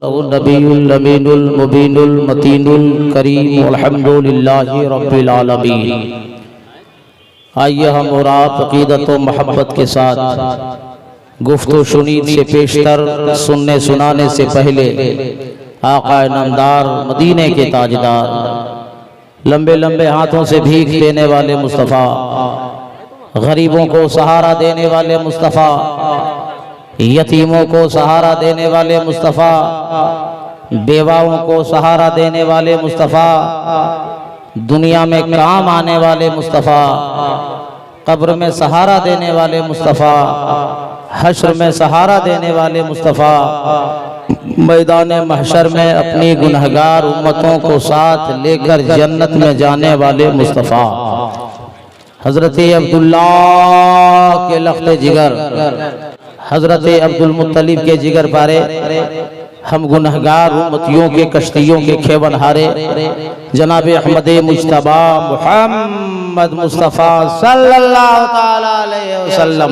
नबीयुल अमीनुल मुबीनुल मतीनुल करीम अल्हम्दुलिल्लाहि रब्बिल आलमीन। आइए हम और आप अक़ीदत व मोहब्बत के साथ गुफ्तु शुनीद से पेशतर, सुनने सुनाने से पहले आका नामदार मदीने के ताजदार, लंबे लंबे हाथों से भीख देने वाले मुस्तफ़ा, गरीबों को सहारा देने वाले मुस्तफ़ा, यतीमों को सहारा देने वाले मुस्तफ़ा, बेवाओं को सहारा देने वाले मुस्तफ़ा, दुनिया में काम आने वाले मुस्तफ़ा, कब्र में सहारा देने वाले मुस्तफ़ा, हश्र में सहारा देने वाले मुस्तफ़ा, मैदान महशर में अपनी गुनहगार उम्मतों को साथ लेकर जन्नत में जाने वाले मुस्तफ़ा, हज़रत अब्दुल्ला के लख्त जिगर, हज़रत अब्दुल मुत्तलिब के जिगर पारे, हम गुनहगार उम्मतियों के कश्तियों के खेवन हारे जनाब अहमद मुज्तबा मुहम्मद मुस्तफ़ा सल्लल्लाहु तआला अलैहि वसल्लम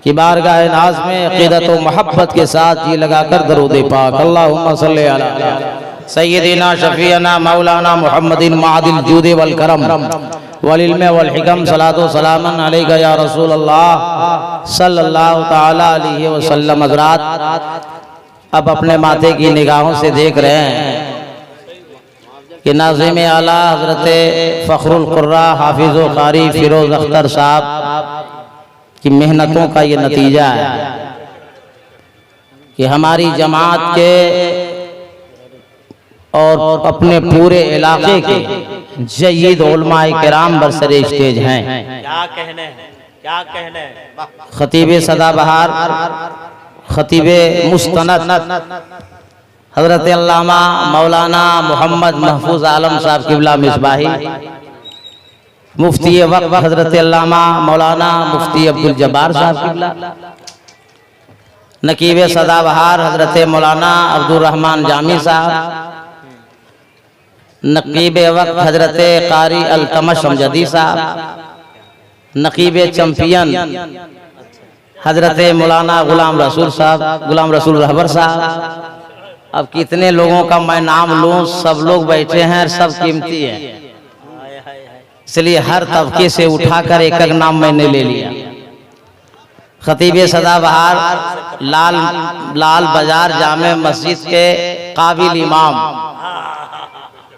की बारगाह नाज में अक़ीदत व मोहब्बत के साथ जी लगाकर दरूद पाक अल्लाहुम्मा सल्ली अला सय्यदिना शफीअना मौलाना मुहम्मदिन मादिल जूद वल करम वल इल्म वल हिकम सलातो सलामन अलैका या रसूल अल्लाह सल्लल्लाहु तआला अलैहि वसल्लम। हज़रात, अब अपने माथे की निगाहों से देख रहे हैं कि नाज़िम आला हज़रत फ़ख्रुल क़ुर्रा हाफिज़ व क़ारी फ़िरोज़ अख्तर साहब की मेहनतों का ये नतीजा है कि हमारी जमात के और अपने पूरे इलाके के जय्यद उलमाए किराम बरसरे स्टेज हैं। क्या कहने हैं, क्या कहने हैं। खतीब सदाबहार, खतीब मुस्तनद हज़रत अल्लामा मौलाना मोहम्मद महफूज आलम साहब क़िबला मिसबाही, मुफ्ती वक़्फ़ हज़रत अल्लामा मौलाना मुफ्ती अब्दुल जब्बार साहब क़िबला, नकीब सदाबहार हज़रत मौलाना अब्दुल रहमान जामी साहब, नकीब वक़्फ़ हज़रत क़ारी अलतमश अमजदी साहब, नकीब चैंपियन हज़रत मौलाना गुलाम रसूल साहब, गुलाम रसूल रहबर साहब। अब कितने लोगों का मैं नाम लूँ, सब लोग बैठे हैं, सब कीमती हैं, इसलिए हर तबके से उठाकर एक एक नाम मैंने ले लिया। खतीब सदाबहार लाल बाजार जामे मस्जिद के काबिल इमाम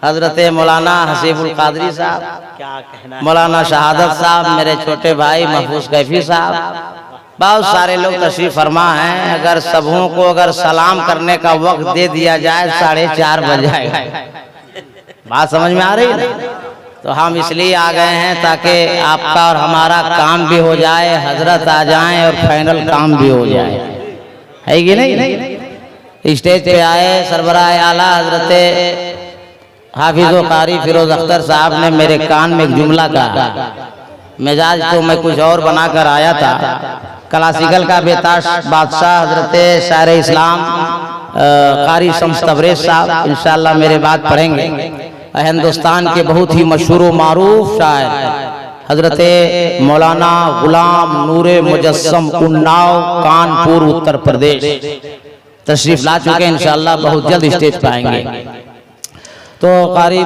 हज़रत मौलाना हसीबुल कादरी साहब, क्या कहना है। मौलाना शहादत साहब, मेरे छोटे भाई महफूज कैफी साहब, बहुत सारे लोग तशरीफ फरमा हैं। अगर सबों को अगर सलाम करने का वक्त दे दिया जाए 4:30 बज जाएगा। बात समझ में आ रही है? तो हम इसलिए आ गए हैं ताकि आपका और हमारा काम भी हो जाए, हजरत आ जाएं और फाइनल काम भी हो जाए, है कि नहीं? स्टेज पे आए सरबराह आला हजरत हाफिज़ व क़ारी फ़िरोज़ अख्तर साहब ने मेरे कान में एक जुमला कहा। मिजाज तो मैं कुछ और बनाकर आया था। क्लासिकल का बेताश बादशाह हजरत शायर इस्लाम क़ारी शम्स तबरेज़ साहब इंशाअल्लाह मेरे बात पढ़ेंगे। हिंदुस्तान के बहुत ही मशहूर व मारूफ शायर हजरत मौलाना गुलाम नूरे मुजस्सम उन्नाव कानपुर उत्तर प्रदेश तशरीफ ला चुके हैं। इंशाअल्लाह बहुत जल्द स्टेज पर आएंगे। तो क़ारी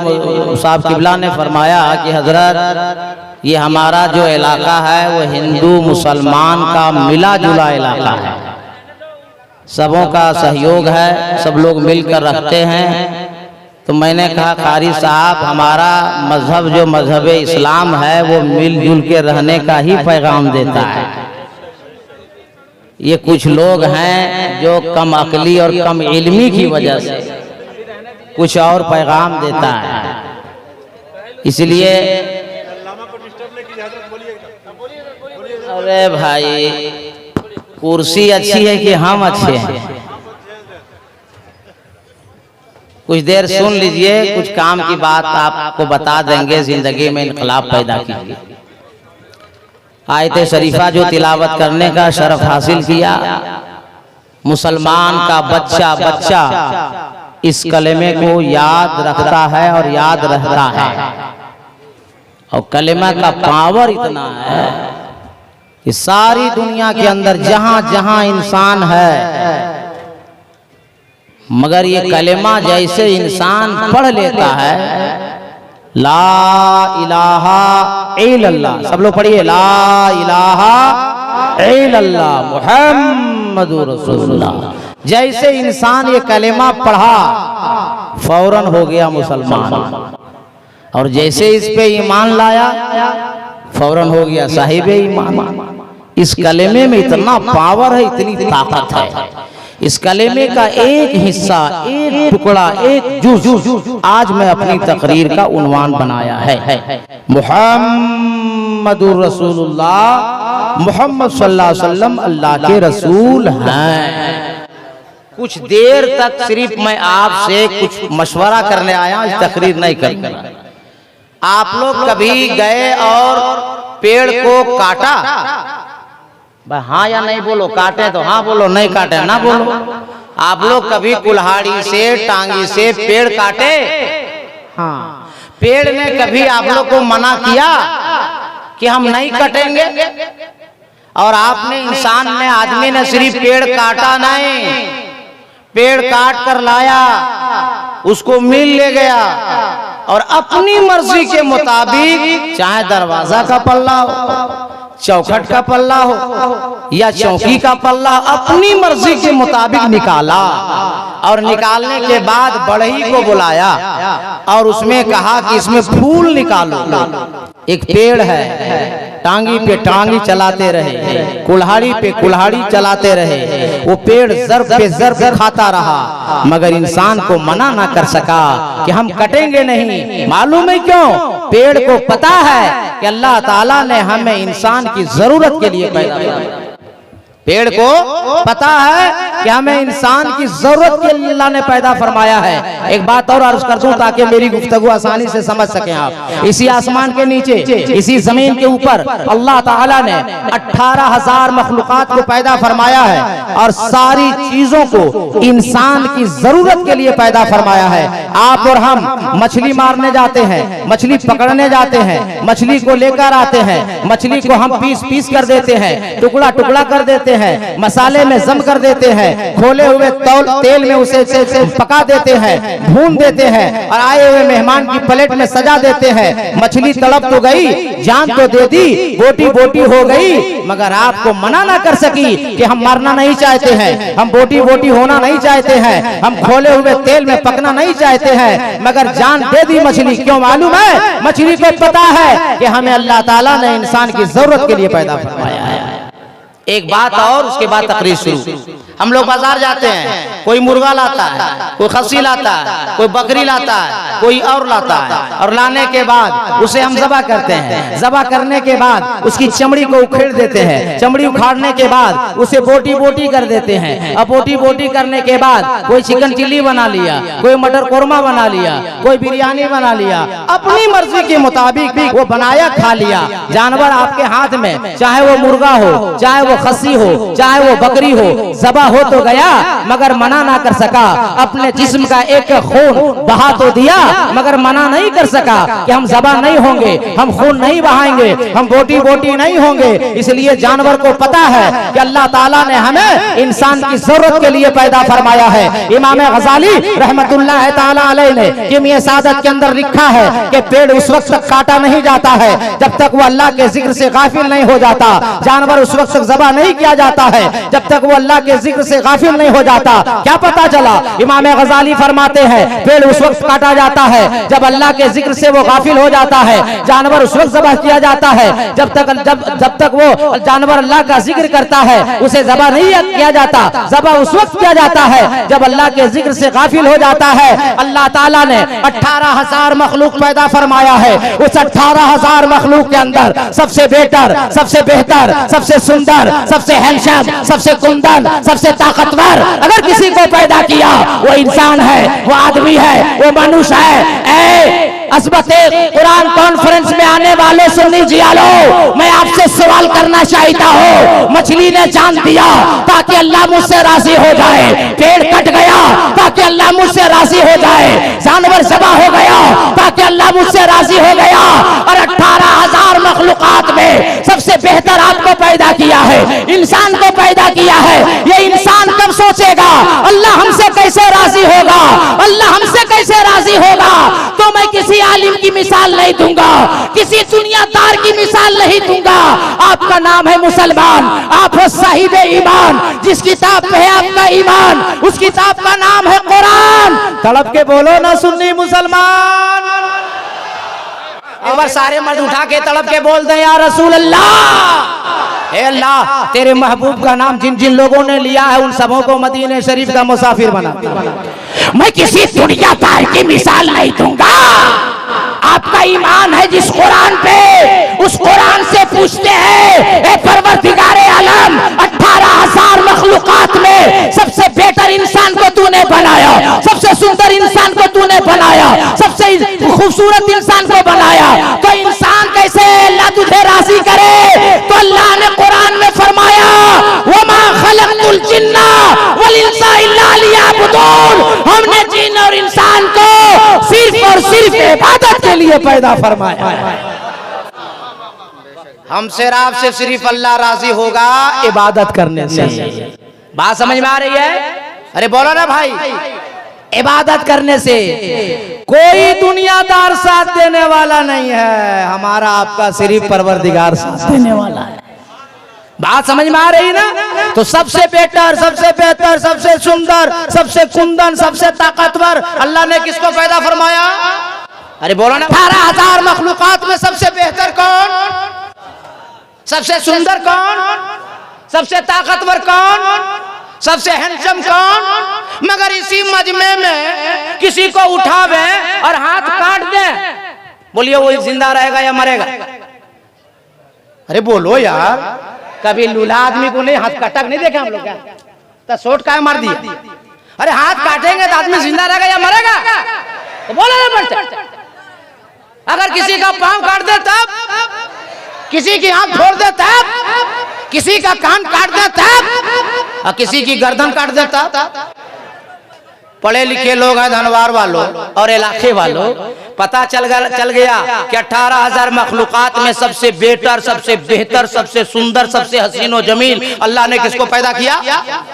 साहब क़िबला ने फरमाया कि हजरत, ये हमारा जो इलाका है वो हिंदू मुसलमान का मिला जुला इलाका है, सबों का सहयोग है, सब लोग मिलकर रखते हैं। तो मैंने कहा क़ारी साहब, हमारा मजहब जो मजहब इस्लाम है वो मिलजुल के रहने का ही पैगाम देता है। ये कुछ लोग हैं जो कम अकली और कम इल्मी की वजह से कुछ और पैगाम देता है, इसलिए अरे भाई कुर्सी अच्छी है कि हम अच्छे हैं? कुछ देर सुन लीजिए, कुछ काम की बात आपको बता देंगे, जिंदगी में इनकलाब पैदा कीजिए। आयत शरीफा जो तिलावत करने का शरफ हासिल किया, मुसलमान का बच्चा बच्चा इस कलेमे को याद रखता है और याद रहता है। और कलेमा का पावर इतना है कि सारी दुनिया के अंदर जहां जहां इंसान है मगर ये कलेमा जैसे इंसान पढ़ लेता है, ला इलाहा इल्लल्लाह, सब लोग पढ़िए, ला इलाहा इल्लल्लाह मुहम्मदुर रसूलुल्लाह। जैसे इंसान ये कलेमा पढ़ा फौरन हो गया मुसलमान, और जैसे इस पे ईमान लाया फौरन हो गया साहिब ईमान। इस कलेमे में इतना पावर है, इतनी ताकत है। इस कलेमे का एक हिस्सा, एक टुकड़ा, एक जुज़ आज मैं अपनी तकरीर का उन्वान बनाया है। मुहम्मदुर रसूलुल्लाह, मुहम्मद सल्लल्लाहु अलैहि वसल्लम अल्लाह के रसूल हैं। कुछ देर तक सिर्फ मैं आपसे कुछ मशवरा करने आया, इस तकरीर नहीं करने। आप लोग कभी गए और पेड़ को काटा? हाँ या नहीं बोलो, काटे तो हाँ बोलो, नहीं काटे ना बोलो। आप लोग कभी कुल्हाड़ी से, टांगी से पेड़ काटे? हाँ। पेड़ ने कभी आप लोग को मना किया कि हम नहीं कटेंगे? और आपने, इंसान ने, आदमी ने सिर्फ पेड़ काटा नहीं, पेड़ काट कर लाया, उसको मिल ले गया और अपनी मर्जी के मुताबिक, चाहे दरवाजा का पल्ला हो, चौखट का पल्ला हो या चौकी का पल्ला, अपनी मर्जी के मुताबिक निकाला। और निकालने के बाद बढ़ई को बुलाया और उसमें कहा कि इसमें फूल निकालो। एक पेड़ है, टांगी पे टांगी चलाते रहे, कुल्हाड़ी पे कुल्हाड़ी चलाते रहे, वो पेड़ ज़र्ब पे ज़र्ब खाता रहा, मगर इंसान को मना ना कर सका कि हम कटेंगे नहीं। मालूम है क्यों? पेड़ को पता है कि अल्लाह ताला ने हमें इंसान की जरूरत के लिए पैदा किया। पेड़ को पता है कि हमें इंसान की जरूरत के लिए अल्लाह ने पैदा फरमाया है। एक बात और अर्ज कर दूं ताकि मेरी गुफ्तगू आसानी से समझ सकें आप। इसी आसमान के नीचे, इसी जमीन के ऊपर अल्लाह ताला ने 18,000 मखलूकात को पैदा फरमाया है और सारी चीजों को इंसान की जरूरत के लिए पैदा फरमाया है। आप और हम मछली मारने जाते हैं, मछली पकड़ने जाते हैं, मछली को लेकर आते हैं, मछली को हम पीस पीस कर देते हैं, टुकड़ा टुकड़ा कर देते हैं, मसाले में जम कर देते हैं, खोले हुए तेल में उसे पका देते हैं, भून देते हैं और आए हुए मेहमान की प्लेट में सजा देते हैं। मछली तड़प तो गई, जान तो दे दी, बोटी बोटी हो गई, मगर आपको मना ना कर सकी कि हम मरना नहीं चाहते हैं, हम बोटी बोटी होना नहीं चाहते हैं, हम खोले हुए तेल में पकना नहीं चाहते हैं, मगर जान दे दी मछली। क्यों? मालूम है, मछली को पता है कि हमें अल्लाह ताला ने इंसान की जरूरत के लिए पैदा फरमाया है। एक बात और, उसके बाद तकरीर शुरू। हम लोग बाजार जाते हैं, कोई मुर्गा लाता है, कोई खस्सी लाता है, कोई बकरी लाता है, कोई और लाता है, और लाने के बाद उसे हम ज़बह करते हैं। ज़बह करने के बाद उसकी चमड़ी को उखेड़ देते हैं, चमड़ी उखाड़ने के बाद उसे बोटी बोटी कर देते हैं। अब बोटी बोटी करने के बाद कोई चिकन चिल्ली बना लिया, कोई मटर कोरमा बना लिया, कोई बिरयानी बना लिया, अपनी मर्जी के मुताबिक वो बनाया, खा लिया। जानवर आपके हाथ में, चाहे वो मुर्गा हो, चाहे वो खस्सी हो, चाहे वो बकरी हो, ज़बह हो तो गया, मगर मना ना कर सका। अपने जिस्म का एक खून बहा तो दिया, मगर मना नहीं कर सका कि हम ज़बह नहीं होंगे, हम खून नहीं बहाएंगे, हम बोटी बोटी नहीं होंगे। इसलिए जानवर को पता है कि अल्लाह ताला ने हमें इंसान की जरूरत के लिए पैदा फरमाया है। इमाम गज़ाली रहमतुल्लाह ताला अलैह ने किमिया सादत के अंदर लिखा है कि पेड़ उस वक्त तक काटा नहीं जाता है जब तक वो अल्लाह के जिक्र से गाफिल नहीं हो जाता। जानवर उस वक्त तक ज़बह नहीं किया जाता है जब तक वो अल्लाह के जिक्र से गाफिल नहीं हो जाता। क्या पता चला? इमाम गज़ाली फरमाते हैं पेड़ उस वक्त काटा जाता है जब अल्लाह के जिक्र से वो गाफिल हो जाता है। जानवर उस वक्त ज़बह किया जाता है जब तक वो जानवर अल्लाह का जिक्र करता है, उसे ज़बह नहीं किया जाता। ज़बह उस वक्त किया जाता है जब अल्लाह के जिक्र से गाफिल हो जाता है। अल्लाह ताला ने 18,000 मखलूक पैदा फरमाया है। उस 18,000 मखलूक के अंदर सबसे बेहतर, सबसे बेहतर, सबसे सुंदर, सबसे हैंडसम, सबसे कुंदन, सबसे ताकतवर अगर किसी को पैदा किया वो इंसान है, वो आदमी है, वो मनुष्य है। असबते कुरान कॉन्फ्रेंस में आने वाले सुन्नी जियालो, मैं आपसे सवाल करना चाहता हूँ। मछली ने जान दिया ताकि अल्लाह मुझसे राजी हो जाए, पेड़ कट गया ताकि अल्लाह मुझसे राजी हो जाए, जानवर ज़बह हो गया ताकि अल्लाह मुझसे राजी हो गया, और 18,000 मखलूकात में सबसे बेहतर आपको पैदा किया है, इंसान को पैदा किया है। ये इंसान कब सोचेगा अल्लाह हमसे कैसे राजी होगा, अल्लाह हमसे कैसे राजी होगा। तो मैं किसी आलिम की मिसाल नहीं दूंगा, किसी दुनियादार की मिसाल नहीं दूंगा। आपका नाम है मुसलमान, आप हो साहिब ईमान। जिस किताब पे है आपका ईमान, उस किताब का नाम है कुरान। तड़प के बोलो ना सुन्नी मुसलमान। और सारे मर्द उठा के तड़प के बोल दे या रसूल अल्लाह। हे अल्लाह, तेरे महबूब का नाम जिन जिन लोगों ने लिया है उन सबों को मदीने शरीफ का मुसाफिर बना। मैं किसी दुनियादार की मिसाल नहीं दूंगा। आपका ईमान है जिस कुरान पे, उस कुरान से पूछते हैं, ए परवरदिगारे आलम, 18,000 मखलूकात में सबसे बेहतर इंसान को तूने बनाया, सबसे सुंदर इंसान को तूने बनाया, सबसे खूबसूरत इंसान को बनाया, तो इंसान कैसे अल्लाह तुझे राजी करे। तो अल्लाह ने कुरान में फरमाया, वमा खलक़तुल जिन्ना वल इंसा इल्ला लियअबुदून। हमने जिन और इंसान को सिर्फ और सिर्फ इबादत के लिए पैदा फरमाया। हमसे आपसे सिर्फ अल्लाह राजी होगा इबादत करने से। बात समझ में आ रही है? अरे बोलो ना भाई, इबादत करने से। कोई दुनियादार साथ देने वाला नहीं है, हमारा आपका सिर्फ परवरदिगार साथ देने वाला है। बात समझ में आ रही ना? तो सबसे बेहतर, सबसे बेहतर, सबसे सुंदर, सबसे कुंदन, सबसे ताकतवर अल्लाह ने किसको पैदा फरमाया? अरे बोलो ना। 18,000 मखलूकात में सबसे बेहतर कौन, सबसे सुंदर कौन, सबसे ताकतवर कौन, सबसे हैंडसम कौन? मगर इसी मजमे में किसी को उठावे और हाथ काट दे, बोलिए वो जिंदा रहेगा या मरेगा? अरे बोलो यार, कभी लूला आदमी को नहीं हाथ कटक नहीं देखे हम लोग क्या? तो सोट का मार दिया। अरे हाथ काटेंगे तो आदमी जिंदा रहेगा या मरेगा? तो बोलो ना पड़ते। अगर किसी का पांव काट दे तब, किसी की आंख फोड़ दे तब, किसी का कान काट दे तब, और किसी की गर्दन काट दे तब। पढ़े लिखे लोग हैं, धनवार वालों और इलाके वालों, पता चल गया कि 18,000 मखलूकात में सबसे बेहतर, सबसे बेहतर, सबसे सुंदर, सबसे हसीन और जमील अल्लाह ने किसको पैदा किया?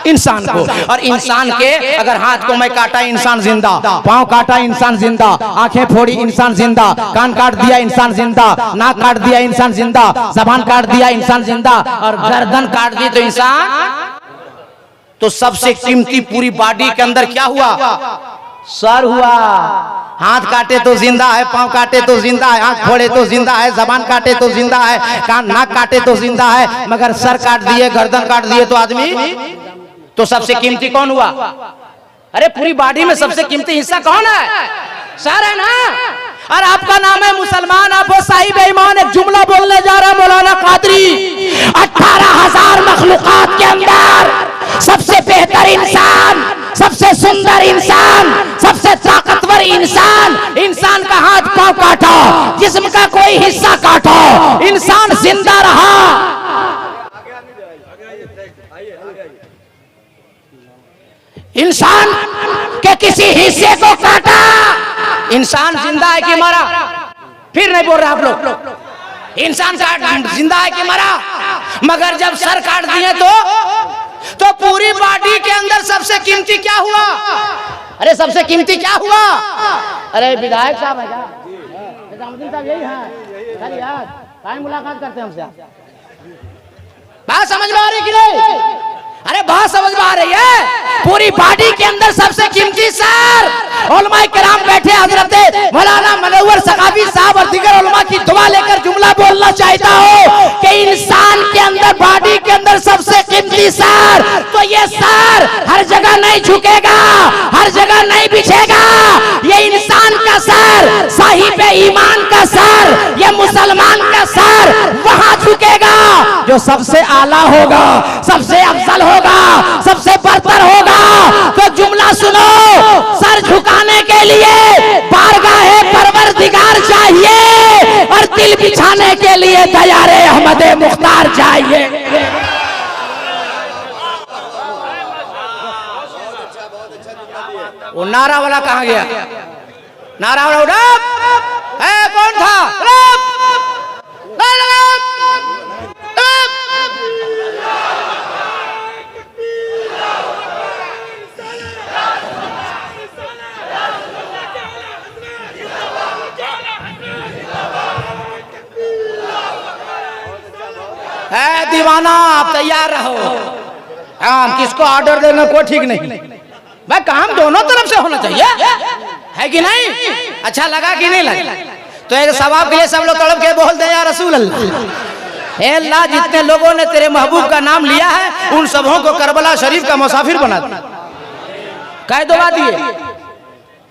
इंसान को। और इंसान के अगर हाथ को मैं काटा इंसान जिंदा, पांव काटा इंसान जिंदा, आंखें फोड़ी इंसान जिंदा, कान काट दिया इंसान जिंदा, नाक काट दिया इंसान जिंदा, जबान काट दिया इंसान जिंदा, और गर्दन काट दी तो इंसान। तो सबसे कीमती पूरी बॉडी के अंदर क्या हुआ? सर हुआ। हाथ काटे तो जिंदा है, पांव काटे तो जिंदा है, आंख फोड़े तो जिंदा है, जबान काटे तो जिंदा है, कान नाक काटे तो जिंदा है, मगर सर काट दिए, गर्दन काट दिए तो आदमी। तो सबसे कीमती कौन हुआ? अरे पूरी बॉडी में सबसे कीमती हिस्सा कौन है? सर है ना। और आपका नाम है मुसलमान, आप वो साहिब ईमान। एक जुमला बोलने जा रहा है मौलाना कादरी, 18,000 मखलूकात के अंदर सबसे बेहतर इंसान, सबसे सुंदर इंसान, सबसे ताकतवर इंसान, इंसान का हाथ पांव काटा, जिस्म का कोई हिस्सा काटा, इंसान जिंदा रहा। इंसान के किसी हिस्से को काटा, इंसान जिंदा है कि मरा? फिर नहीं बोल रहे आप लोग। इंसान जिंदा है कि मरा? मगर जब सर काट दिए तो पूरी बॉडी के अंदर सबसे कीमती क्या हुआ? अरे सबसे कीमती क्या हुआ? अरे विधायक साहब है क्या? निजामुद्दीन साहब यही है? अरे यार काहे मुलाकात करते हैं हमसे? बात समझ में आ रही कि नहीं? अरे बात समझ में आ रही है? पूरी बॉडी के अंदर सबसे कीमती सर। उलमाए किराम बैठे, हजरत मौलाना मनव्वर सखाफी साहब और दीगर उलमा की दुआ लेकर जुमला बोलना चाहता हूँ कि इंसान के अंदर, बॉडी के अंदर सबसे कीमती सर। तो ये सर हर जगह नहीं झुकेगा, हर जगह नहीं बिछेगा। ये इंसान का सर, साहिब ईमान का सर, ये मुसलमान का सर वहां झुकेगा जो सबसे आला होगा, सबसे अफजल होगा, सबसे बरतर होगा। तो जुमला सुनो, सर झुकाने के लिए बारगाहे परवरदिगार चाहिए और दिल बिछाने के लिए दयारे अहमदे मुख्तार चाहिए। वो नारा वाला कहाँ गया? नारा वाला उठा है, कौन था? है दीवाना, आप तैयार रहो। काम किसको ऑर्डर देना कोई ठीक नहीं भाई, काम दोनों तरफ से होना चाहिए, है कि नहीं? अच्छा लगा कि नहीं लगा? तो एक सवाब के लिए सब लोग तड़प के बोल दे या रसूल अल्लाह। हे अल्लाह, जितने लोगों ने तेरे महबूब का नाम लिया है उन सबों को करबला शरीफ का मुसाफिर बना दे। कह दुआ दिए,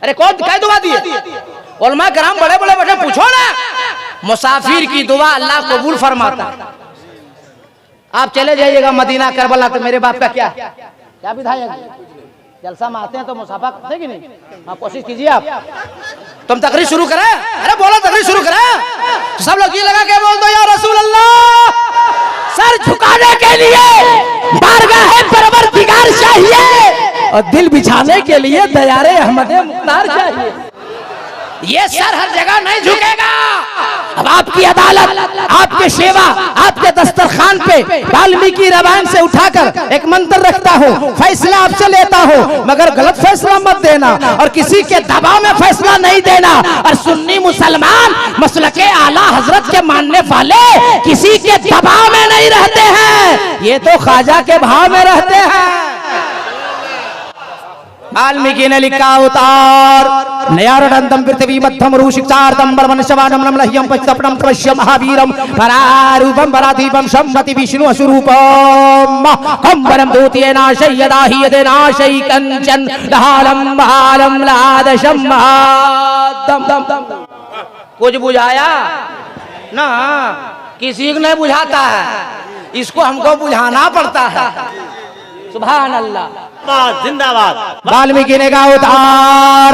अरे कौन कह दुआ दिए? उलमा कराम बड़े बड़े बैठे, पूछो ना। मुसाफिर की दुआ अल्लाह कबूल फरमाता। आप चले जाइएगा मदीना करबला तो मेरे बाप का क्या विधायक जलसा में आते हैं तो मुसाफा करते कि नहीं? आप कोशिश कीजिए। आप तुम तकरीर शुरू करें, अरे बोलो तकरीर शुरू करें। सब लोग ये लगा के बोल दो या रसूल अल्लाह। सर झुकाने के लिए बारगाह परवरदिगार चाहिए और दिल बिछाने के लिए दयारे अहमदे मुख्तार चाहिए। ये सर हर जगह नहीं झुकेगा। अब आपकी अदालत, आपके सेवा, आपके दस्तरखान पे वाल्मीकि रामायण से उठाकर एक मंत्र रखता हूँ, फैसला आपसे लेता हूँ, मगर गलत फैसला मत देना और किसी के दबाव में फैसला नहीं देना। और सुन्नी मुसलमान मसलके आला हजरत के मानने वाले किसी के दबाव में नहीं रहते हैं, ये तो ख्वाजा के भाव में रहते हैं। वाल्मीकि ने लिखा उतार नयारडंतम पृथ्वी मध्यम रूषिक्षार्तम बलवनशवानम नमलह्यम पच्चपणम तपस्यम महावीरम परारूपम परादीपम सम्मति विष्णु स्वरूपम कंबरम दूतिये नाशय यदाहि यदे नाशय कंचन लहालम बहालम लादशम दम। कुछ बुझाया ना? किसी को नहीं बुझाता है, इसको हमको बुझाना पड़ता है। सुभान अल्लाह, जिंदाबाद। वाल्मीकि ने कहा अवतार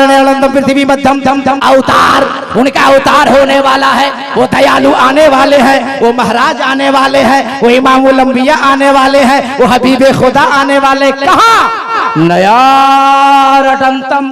पृथ्वी मध्यम धम धम अवतार, उनका अवतार होने वाला है। वो दयालु आने वाले हैं, वो महाराज आने वाले हैं, वो इमामुल अंबिया आने वाले हैं, वो हबीबे खुदा आने वाले। कहाँ? नया रटंतम,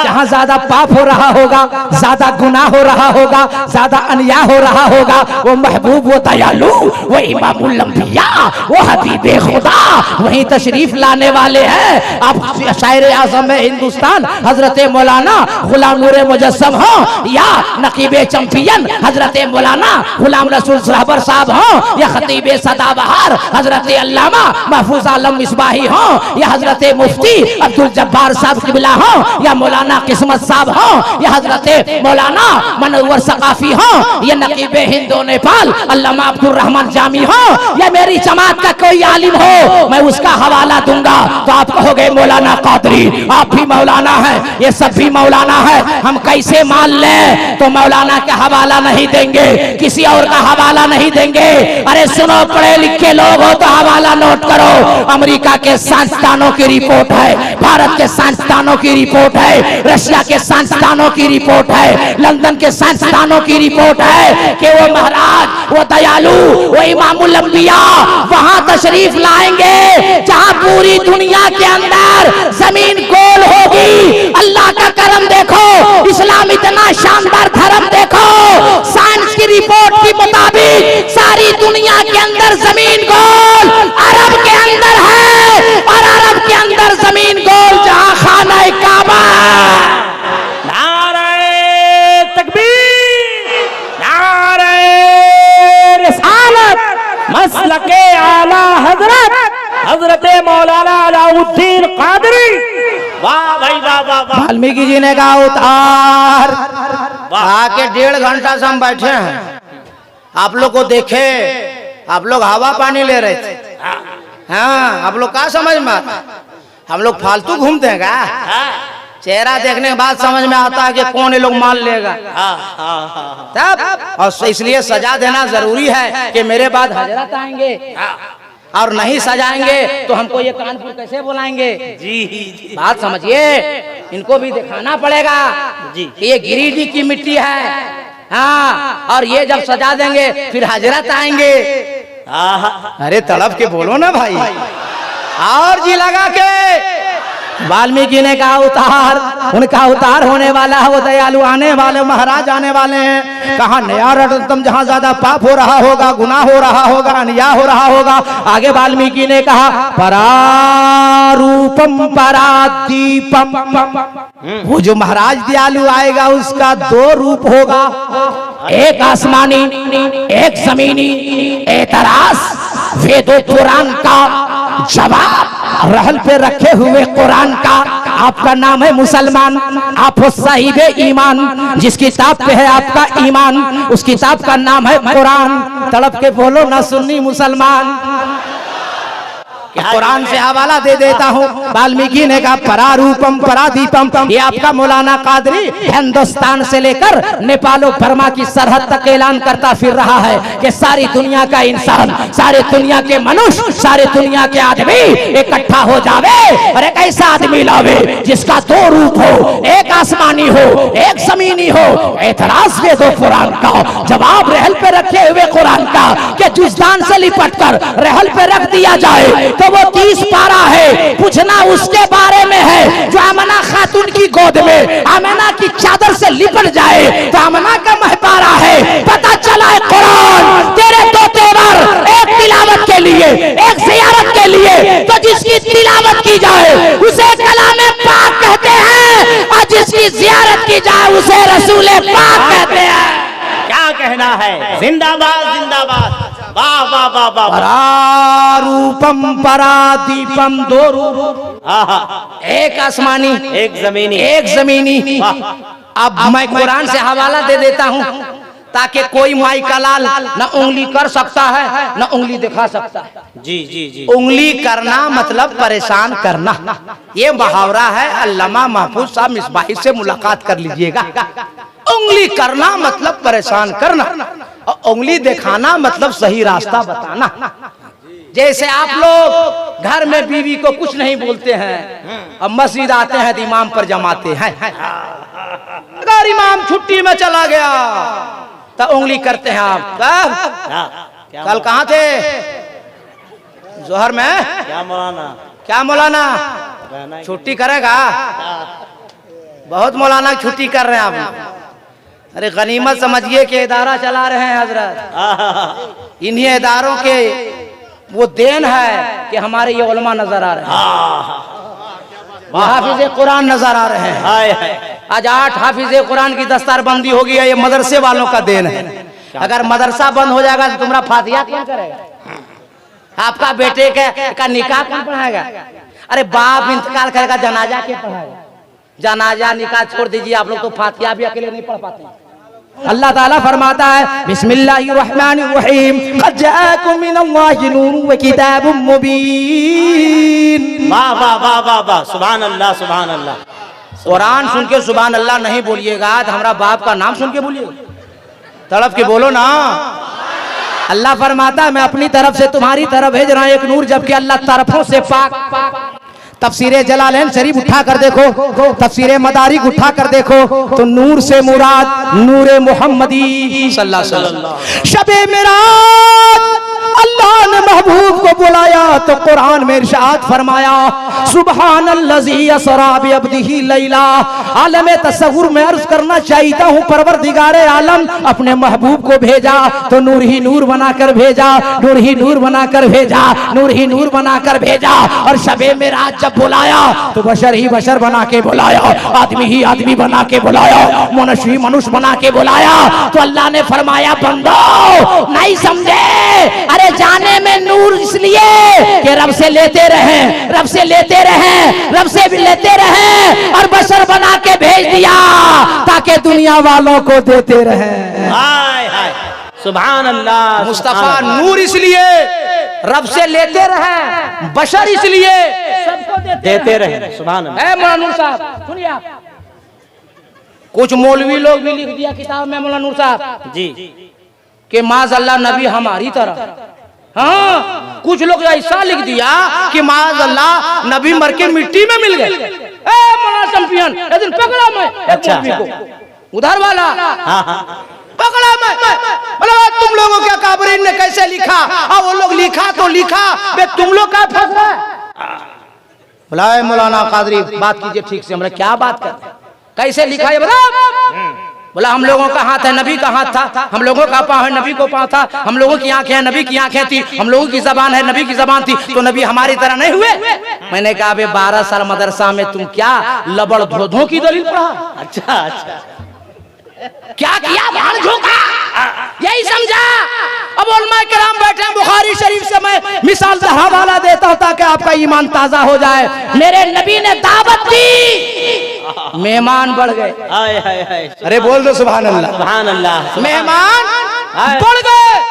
जहाँ ज्यादा पाप हो रहा होगा, ज्यादा गुनाह हो रहा होगा, ज्यादा अन्याय हो रहा होगा, वो महबूब, वो दयालु, वो इमामुल अंबिया, वो हबीबे खुदा वहीं तशरीफ लाने वाले हैं। आप शायर आज़म में हिंदुस्तान हजरत मौलाना गुलाम नूर मुजस्सम हो, या नकीबे चैंपियन हजरत मौलाना गुलाम रसूल रहबर साहब हो, या खतीबे सदाबहार हजरत अल्लामा महफूज आलम मिसबाही हो, या हजरत मुफ्ती अब्दुल जब्बार साहब किबला हो, या मौलाना किस्मत साहब हो, या हजरत मौलाना मनोवर सकाफी हो, या नकीबे हिंदो नेपाल अल्लामा अब्दुल रहमान जामी हो, या मेरी जमात का कोई आलिम हो, मैं उसका हवाला दूंगा तो आप कहोगे मौलाना कादरी आप भी मौलाना है, ये सब भी मौलाना है, हम कैसे मान लें? तो मौलाना का हवाला नहीं देंगे, किसी और का हवाला नहीं देंगे। अरे सुनो, पढ़े लिखे लोग हो तो हवाला नोट करो। अमेरिका के साइंसदानों की रिपोर्ट है, भारत के साइंसदानों की रिपोर्ट है, रशिया के साइंसदानों की रिपोर्ट है, लंदन के साइंसदानों की रिपोर्ट है कि वो महाराज, वो दयालु, वो इमामुल अंबिया वहां तशरीफ लाएंगे जहां पूरी दुनिया के अंदर जमीन गोल होगी। अल्लाह का करम देखो, इस्लाम इतना शानदार धर्म देखो, साइंस की रिपोर्ट के मुताबिक सारी दुनिया के अंदर जमीन गोल अरब के अंदर है, और अरब के अंदर जमीन गोल जहां खाना काबा। नारे तकबीर, नारे रिसालत, मसलके आला हजरत हजरत मौलाना अलाउद्दीन कादरी। वाह भाई वाह वाह वाह। वाल्मीकि जी ने कहा उतार। आके 1.5 घंटा से हम बैठे हैं, आप लोग को देखे, आप लोग हवा पानी ले रहे थे। हाँ, आप लोग क्या समझ में आता? हम लोग फालतू घूमते हैं क्या? चेहरा देखने के बाद समझ में आता है कि कौन ये लोग मान लेगा। तब और इसलिए सजा देना जरूरी है कि मेरे बाद हजरत आएंगे और नहीं सजाएंगे तो हमको ये कानपुर कैसे बुलाएंगे? जी बात समझिए, इनको भी दिखाना पड़ेगा जी कि ये गिरिडीह की मिट्टी है। हाँ, और ये जब सजा देंगे फिर हजरत आएंगे। अरे तड़प के बोलो ना भाई, और जी लगा के। वाल्मीकि ने कहा उतार, उनका उतार होने वाला है, वो दयालु आने वाले, महाराज आने वाले हैं। कहा नया रटतम, जहां ज्यादा पाप हो रहा होगा, गुनाह हो रहा होगा, अन्याय हो रहा होगा। आगे वाल्मीकि ने कहा परारूपम परादीपम, वो जो महाराज दयालु आएगा उसका 2 रूप होगा, एक आसमानी एक जमीनी। एतरास वेदों पुराण का जवाब रहल पे रखे हुए कुरान का। आपका नाम है मुसलमान, आप हो साहिब ईमान, जिस किताब पे है आपका ईमान उस किताब का नाम है कुरान। तड़प के बोलो ना सुन्नी मुसलमान। कुरान से हवाला दे देता हूँ, वाल्मीकि ने कहा परारूपम परादीपम। ये आपका मौलाना कादरी हिंदुस्तान से लेकर नेपाल और बर्मा की सरहद तक ऐलान करता फिर रहा है कि सारी दुनिया का इंसान, सारे दुनिया के मनुष्य, सारे दुनिया के आदमी इकट्ठा हो जावे और एक ऐसा आदमी लावे जिसका दो रूप हो, एक आसमानी हो एक जमीनी हो। एतराज वेदो कुरान का, जवाब रहल पे रखे हुए कुरान का कि जुज़दान से लिपट कर रहल पे रख दिया जाए तो वो 30 पारा है। पूछना उसके बारे में है जो आमना खातून की गोद में आमना की चादर से लिपट जाए तो आमना का महपारा है। पता चला है कुरान तेरे दो तेवर, एक तिलावत के लिए एक ज़ियारत के लिए, तो जिसकी तिलावत की जाए उसे कलाम पाक कहते हैं और जिसकी ज़ियारत की जाए उसे रसूल पाक कहते हैं। क्या कहना है? जिंदाबाद जिंदाबाद। वाह वाह वाह वाह। परारूपम परादीपम, दो रूप, आहा, एक आसमानी एक जमीनी, एक जमीनी। अब मैं कुरान से हवाला दे देता हूँ ताकि कोई माई का लाल न उंगली कर सकता है न उंगली दिखा सकता है। जी जी जी। उंगली करना मतलब परेशान करना, ये मुहावरा है। अल्लामा महफूज साहब मिसबाही से मुलाकात कर लीजिएगा। उंगली करना मतलब परेशान करना और उंगली दिखाना मतलब सही रास्ता बताना। जैसे आप लोग घर में बीवी को कुछ नहीं बोलते हैं और मस्जिद आते हैं तो इमाम पर जमाते हैं। अगर इमाम छुट्टी में चला गया तो उंगली करते हैं आप। कल कहाँ थे? जोहर में। क्या मौलाना? क्या मौलाना छुट्टी करेगा? बहुत मौलाना छुट्टी कर रहे हैं आप। अरे गनीमत समझिए कि इदारा चला रहे हैं हजरत। इन्हीं इदारों के वो देन है कि हमारे ये उलमा नजर आ रहे हैं, हाफिज कुरान नजर आ रहे हैं। आज 8 हाफिज कुरान की दस्तारबंदी होगी, ये मदरसे वालों का देन है। अगर मदरसा बंद हो जाएगा तो तुम्हारा फातिहा कौन करेगा? आपका बेटे का निकाह कौन पढ़ाएगा? अरे बाप इंतकाल करेगा, जनाजा के पढ़ाएगा? जनाजा निकाह छोड़ दीजिए, आप लोग तो फातिहा भी अकेले नहीं पढ़ पाते। अल्लाह ताला फरमाता है बिस्मिल्लाहिर्रहमानिर्रहीम क़द जाअकुम मिनल्लाहि नूरुन व किताबुम मुबीन। वाह वाह वाह वाह वाह। सुभान अल्लाह सुभान अल्लाह। कुरान सुन के सुभान अल्लाह नहीं बोलिएगा तो हमारा बाप का नाम सुन के बोलिएगा। तड़प के बोलो ना। अल्लाह फरमाता है मैं अपनी तरफ से तुम्हारी तरफ भेज रहा हूं एक नूर, जबकि अल्लाह तरफों से पाक। तफसीरे जलालैन शरीफ उठा कर देखो, तफसीरे मदारिक उठा कर देखो तो नूर से मुराद नूरे मोहम्मदी सल्लल्लाहु अलैहि वसल्लम। शबे मेराज अल्लाह ने महबूब को बुलाया तो कुरान में इरशाद फरमाया सुबहानल्लज़ी असरा बिअब्दिही लैला। आलम तसव्वुर में अर्ज करना चाहता हूँ परवरदिगारे आलम अपने महबूब को भेजा तो नूर ही नूर बनाकर भेजा, नूर ही नूर बनाकर भेजा, नूर ही नूर बनाकर भेजा। और शबे मेराज जब बुलाया तो बशर ही बशर बना के बुलाया, आदमी ही आदमी बना के बुलाया, मनुष्य ही मनुष्य बना के बुलाया। तो अल्लाह ने फरमाया बंदो नहीं समझे, अरे जाने में नूर इसलिए कि रब से लेते रहे, रब से लेते रहे, रब से भी लेते रहे और बशर बना के भेज दिया ताकि दुनिया वालों को देते रहे। हाय हाय सुभान अल्लाह। मुस्तफा नूर इसलिए रब से लेते रहे, बशर इसलिए सबको देते रहे। सुभान अल्लाह। है मौलाना नूर साहब सुनिए आप, कुछ मौलवी लोग भी लिख दिया किताब में मौलाना नूर साहब जी कि माज़अल्लाह नबी हमारी तरह। हाँ कुछ लोग ऐसा लिख दिया कि माज़अल्लाह नबी मर के मिट्टी में मिल गए। मौलाना चैंपियन एक दिन पकड़ा मैं अच्छा उधर वाला पकड़ा मैं, बोला तुम लोगों के काबरीन ने कैसे लिखा? और वो लोग लिखा तो लिखा, बे तुम लोग का फैसला? बोला मौलाना कादरी बात कीजिए ठीक से, हमरा क्या बात करते हैं? कैसे लिखा है बता? बोला हम लोगों का हाथ है नबी का हाथ था, हम लोगों का पाँव है नबी को पाँव था, हम लोगों की आंखें हैं नबी की आंखें थी, हम लोगों की जबान है नबी की जबान थी, तो नबी हमारी तरह नहीं हुए? मैंने कहा बे 12 साल मदरसा में तुम क्या लबड़ धोधों की दलील पढ़ा? अच्छा अच्छा क्या किया? भाड़ झोंका, यही समझा अब उलमा किराम बैठे हैं, बुखारी शरीफ से मैं मिसाल हवाला देता हूं ताकि आपका ईमान ताजा हो जाए। मेरे नबी ने दावत दी, मेहमान बढ़ गए। हाय हाय हाय, अरे बोल दो सुभान अल्लाह। सुभान अल्लाह। मेहमान बढ़ गए।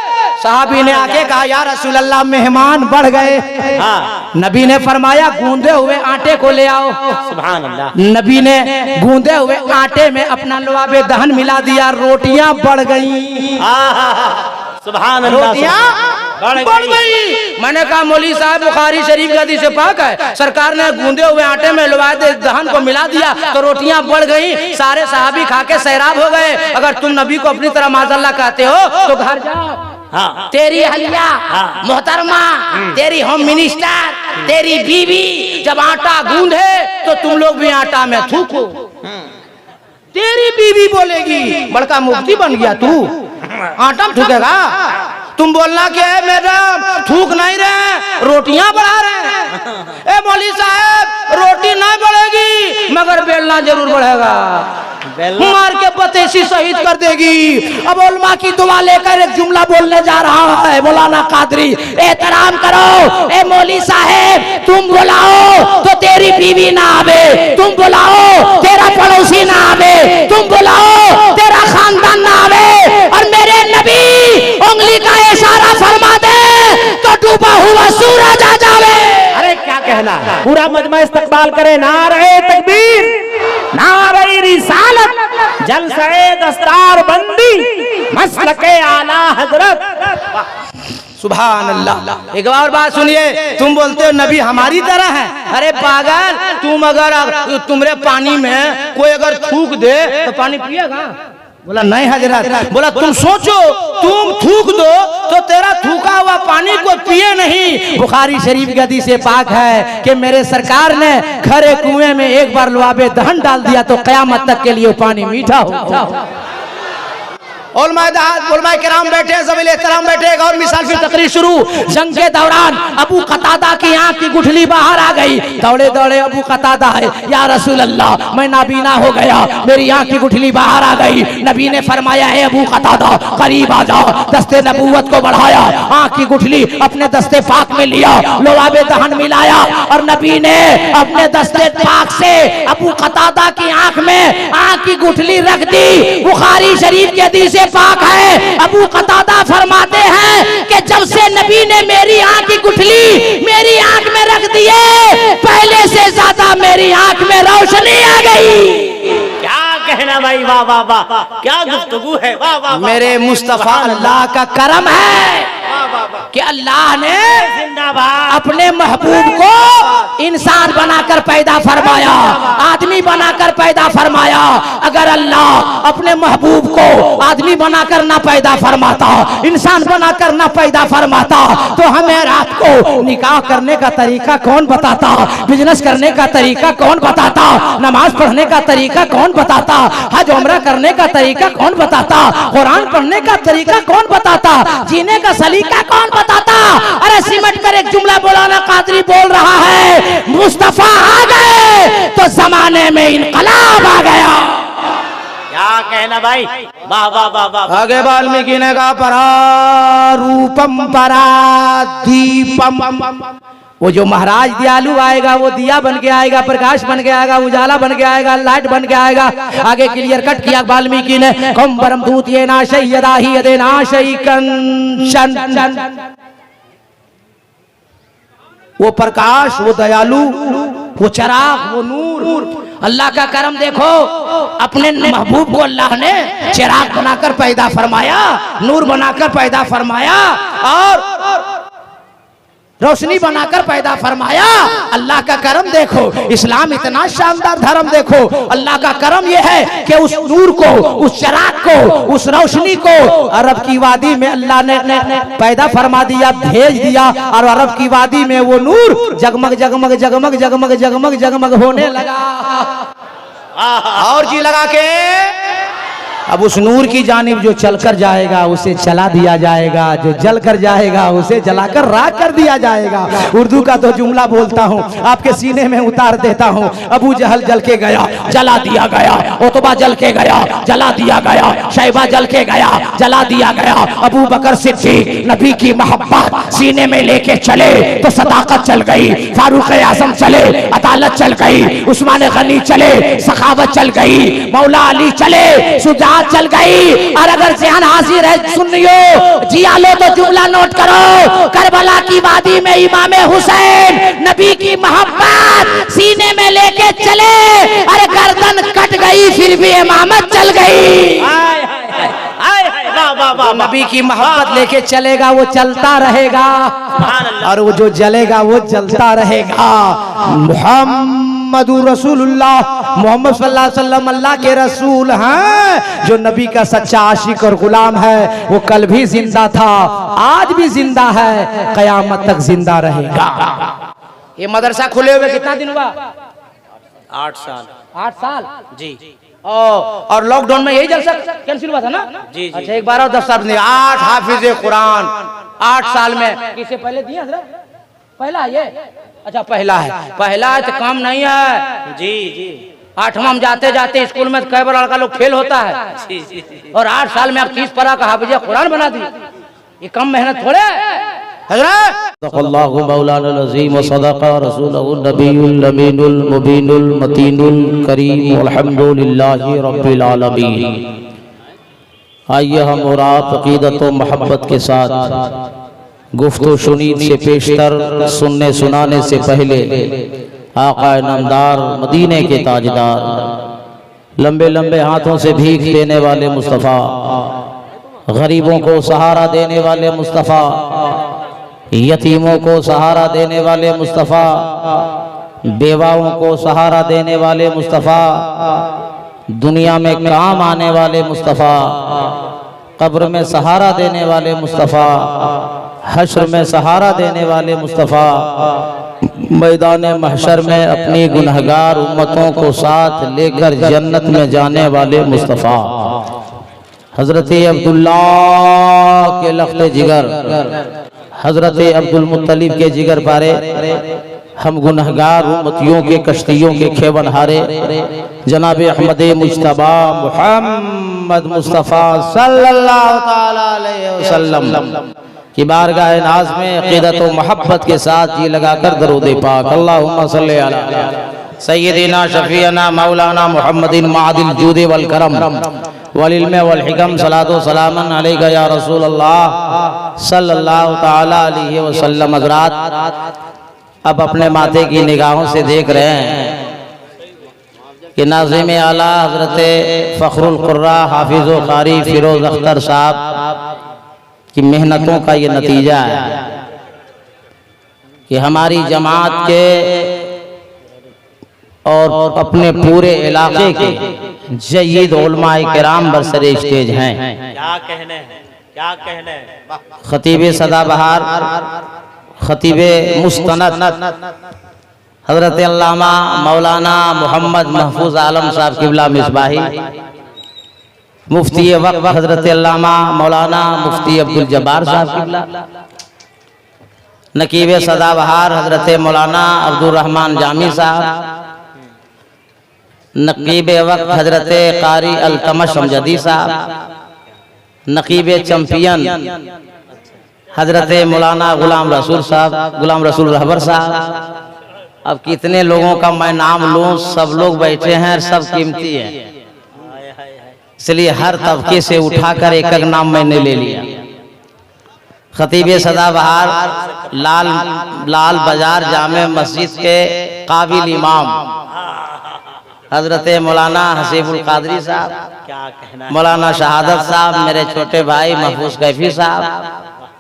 साहबी ने आके कहा या रसूल अल्लाह मेहमान बढ़ गए। हाँ, नबी ने फरमाया गूंदे हुए आटे को ले आओ। सुभान अल्लाह। नबी ने गूंदे हुए आटे में अपना लुआबे दहन मिला दिया, रोटियां बढ़ गई। सुभान अल्लाह। रोटियां बढ़ गई। मैंने कहा मौली साहब बुखारी शरीफ का हदीस पाक है, सरकार ने गूंदे हुए आटे में लुआबे दहन को मिला दिया तो रोटियां बढ़ गई। सारे सहाबी खा के सैराब हो गए। अगर तुम नबी को अपनी तरह माज़अल्लाह कहते हो तो घर जाओ। हाँ, तेरी हलिया मोहतरमा, तेरी होम मिनिस्टर, तेरी बीवी जब आटा गूंधे तो तुम लोग भी आटा में थूको। तेरी बीवी बोलेगी बड़का मुफ्ती बन गया तू, आटा में थूकेगा। तुम बोलना कि मैडम थूक नहीं रहे, रोटियां बढ़ा रहे। ए मौली साहब रोटी नहीं बढ़ेगी मगर बेलना जरूर बढ़ेगा, मार के बतेसी शहीद कर देगी। अब उलमा की दुआ लेकर एक जुमला बोलने जा रहा है मौलाना कादरी, एहतराम करो। ए मौली साहेब तुम बुलाओ तो तेरी बीवी ना आवे, तुम बुलाओ तेरा पड़ोसी ना आवे, तुम बुलाओ तेरा खानदान ना आवे, और मेरे नबी उंगली का इशारा फरमा दे तो डूबा हुआ सूरज आ जावे। अरे क्या कहना, पूरा मजमा इस्तकबाल करे। नारे तकबीर, नारे रिसालत, जलसे दस्तार बंदी, मसलके आला हजरत। सुभान अल्लाह। एक और बात सुनिए, तुम बोलते हो नबी हमारी तरह है। अरे पागल, तुम अगर तुमरे पानी में कोई अगर थूक दे तो पानी पिएगा? बोला नहीं हजरत। बोला तुम सोचो, तुम थूक दो तो तेरा थूका हुआ पानी को पिए नहीं। बुखारी शरीफ की हदीस पाक है कि मेरे सरकार ने खरे कुएं में एक बार लुआबे दहन डाल दिया तो कयामत तक के लिए वो पानी मीठा हो। उलमा किराम बैठे, ज़वील एहतराम बैठे। एक और मिसाल फिर तकरीर शुरू। जंग के दौरान अबू कतादा की आंख की गुठली बाहर आ गई। दौड़े दौड़े अबू कतादा है, या रसूल अल्लाह मैं नाबीना हो गया, मेरी आंख की गुठली बाहर आ गई। नबी ने फरमाया है अबू कतादा करीब आ जाओ। दस्ते नबूवत को बढ़ाया, आंख की गुठली अपने दस्ते पाक में लिया, लुआबे दहन मिलाया और नबी ने अपने दस्ते पाक से अबू कतादा की आंख में आंख की गुठली रख दी। बुखारी शरीफ के हदीस पाक है, अबू कतादा फरमाते हैं कि जब से नबी ने मेरी आंख की गुठली मेरी आंख में रख दिए, पहले से ज्यादा मेरी आंख में रोशनी आ गई। क्या कहना भाई, वाह वाह वाह, क्या गुफ्तगू है, वाह वाह। मेरे मुस्तफा अल्लाह का करम है कि अल्लाह ने जिंदाबाद अपने महबूब को इंसान बनाकर पैदा फरमाया, आदमी बनाकर पैदा फरमाया। अगर अल्लाह अपने महबूब को आदमी बनाकर ना पैदा फरमाता, इंसान बनाकर ना पैदा फरमाता, तो हमें रात को निकाह करने का तरीका कौन बताता, बिजनेस करने का तरीका कौन बताता, नमाज पढ़ने का तरीका कौन बताता, हज उम्रा करने का तरीका कौन बताता, कुरान पढ़ने का तरीका कौन बताता, जीने का सलीका कौन बताता। अरे सिमट कर एक जुमला मौलाना कादरी बोल रहा है, मुस्तफा आ गए तो जमाने में इनकलाब आ गया। क्या कहना भाई, वाह वाह वाह वाह। आगे वाल्मीकि ने कहा परारूपम परादीपम, वो जो महाराज दयालु आएगा वो दिया बन के आएगा, प्रकाश बन के आएगा, उजाला बन के आएगा, लाइट बन के आएगा। आगे क्लियर कट किया वाल्मीकि ने, कम परम दूत ये नाशय यदा ही यदे नाशय कंचन। वो प्रकाश, वो दयालु, वो चराग, वो नूर। अल्लाह का करम देखो, अपने महबूब को अल्लाह ने चिराग बनाकर पैदा फरमाया, नूर बनाकर पैदा फरमाया और रोशनी बनाकर पैदा फरमाया। अल्लाह का करम देखो, इस्लाम इतना शानदार धर्म देखो। अल्लाह का करम यह है कि उस नूर को, उस चिराग को, उस रोशनी को अरब की वादी में अल्लाह ने पैदा फरमा दिया, भेज दिया, और अरब की वादी में वो नूर जगमग जगमग जगमग जगमग जगमग जगमग होने लगा। और जी लगा के अब उस नूर की जानिब जो चलकर जाएगा उसे जला दिया जाएगा, जो जल कर जाएगा उसे जलाकर राख कर दिया जाएगा। उर्दू का तो जुमला बोलता हूँ, आपके सीने में उतार देता हूँ। अबू जहल जल के गया, जला दिया गया। उतबा जल के गया, जला दिया गया। शैबा जल के गया, जला दिया गया। अबू बकर सिद्दीक नबी की मोहब्बत सीने में लेके चले तो सदाकत चल गई। फारूक आजम चले, अदालत चल गई। उस्मान गनी चले, सखावत चल गई। मौला अली चले, सुजात चल गई। और अगर ज़हन हाजिर है सुनियो, जिया लो तो जुमला नोट करो। करबला की वादी में इमाम हुसैन नबी की मोहब्बत सीने में लेके चले, अरे गर्दन कट गई फिर भी इमामत चल गई। नबी की मोहब्बत लेके चलेगा वो चलता रहेगा, और वो जो जलेगा वो जलता रहेगा। मुहम्मदुर रसूलुल्लाह, मोहम्मद सल्लल्लाहु अलैहि वसल्लम अल्लाह के रसूल हैं। जो नबी का सच्चा आशिक और गुलाम है वो कल भी जिंदा था, आज भी जिंदा है, कयामत तक जिंदा रहेगा। ये मदरसा खुले हुए कितना दिन हुआ? 8 साल। 8 साल जी। और लॉकडाउन में यही जलसा कैंसिल हुआ था ना? जी। अच्छा, एक 12 और 10 साल 8 हाफिज कुरान 8 साल में। किसे पहले दिया पहला ये? अच्छा पहला है, पहला है तो काम नहीं है। जी जी। 8वां में जाते जाते स्कूल में कई बार लड़का लोग फेल होता है। जी जी। और 8 साल में आप 30 पारा का हाफिज कुरान बना दी, ये कम मेहनत थोड़े हजरत। अल्लाहु मौलाना अज़ीम व सदक़ा रसूलुहुन नबियुल अमीनुल मुबीनुल मतीनुल करीम अल्हम्दुलिल्लाहि रब्बिल आलमीन। आइए हम और आप अक़ीदत व मोहब्बत के साथ गुफ्तगू शुनीद से पेशतर, सुनने सुनाने से पहले आका नामदार मदीने के ताजदार, लंबे लंबे हाथों से भीख देने वाले मुस्तफ़ा, गरीबों को सहारा देने वाले मुस्तफ़ा, यतीमों को सहारा देने वाले मुस्तफ़ा, बेवाओं को सहारा देने वाले मुस्तफ़ा, दुनिया में काम आने वाले मुस्तफ़ा, कब्र में सहारा देने वाले मुस्तफ़ा, हश्र में सहारा देने वाले मुस्तफ़ा, मैदान महशर में अपनी गुनहगार उम्मतों को साथ लेकर जन्नत में जाने वाले मुस्तफ़ा, हज़रत अब्दुल्ला के लख्ते जिगर, हज़रत अब्दुल मुत्तलिब के जिगर पारे, हम गुनहगार उम्मतियों के कश्तियों के खेवन हारे जनाब अहमद मुज्तबा मुहम्मद मुस्तफ़ा सल्लल्लाहु तआला अलैहि वसल्लम की बारगाह नाज में अक़ीदत व मोहब्बत के साथ जी लगाकर दरूद पाक अल्लाहुम्मा सल्ली अला सय्यदिना शफीअना मौलाना मुहम्मदिन मादिल जूद वल करम वल इल्म वल हिकम सलातो सलामन अलैका या रसूल अल्लाह सल्लल्लाहु तआला अलैहि वसल्लम। हज़रात, अब अपने माथे की निगाहों से देख रहे हैं कि नाज़िम आला हज़रत फ़ख्रुल क़ुर्रा हाफ़िज़ व क़ारी फ़िरोज़ अख्तर साहब की मेहनतों का ये नतीजा है कि हमारी जमात के और अपने पूरे इलाके के जय्यद उलमाए किराम बरसरे स्टेज हैं। क्या कहने हैं, क्या कहने हैं। खतीब सदाबहार, खतीब मुस्तनद हज़रत अल्लामा मौलाना मोहम्मद महफूज आलम साहब क़िबला मिसबाही, मुफ्ती वक्त हज़रत अल्लामा मौलाना मुफ्ती अब्दुल जब्बार साहब क़िबला, नकीब सदाबहार हज़रत मौलाना अब्दुल रहमान जामी साहब, नकीब वक्त हज़रत क़ारी अल्तमश अमजदी साहब, नकीब चैम्पियन हज़रत मौलाना गुलाम रसूल साहब, गुलाम रसूल रहबर साहब। अब कितने लोगों का मैं नाम लूँ, सब लोग बैठे हैं, सब कीमती हैं, इसलिए हर तबके से उठाकर एक एक नाम मैंने ले लिया। खतीब सदाबहार लाल बाजार जामे मस्जिद के काबिल इमाम हज़रत मौलाना हसीबुल कादरी साहब, क्या कहना है। मौलाना शहादत साहब, मेरे छोटे भाई महफूज कैफी साहब,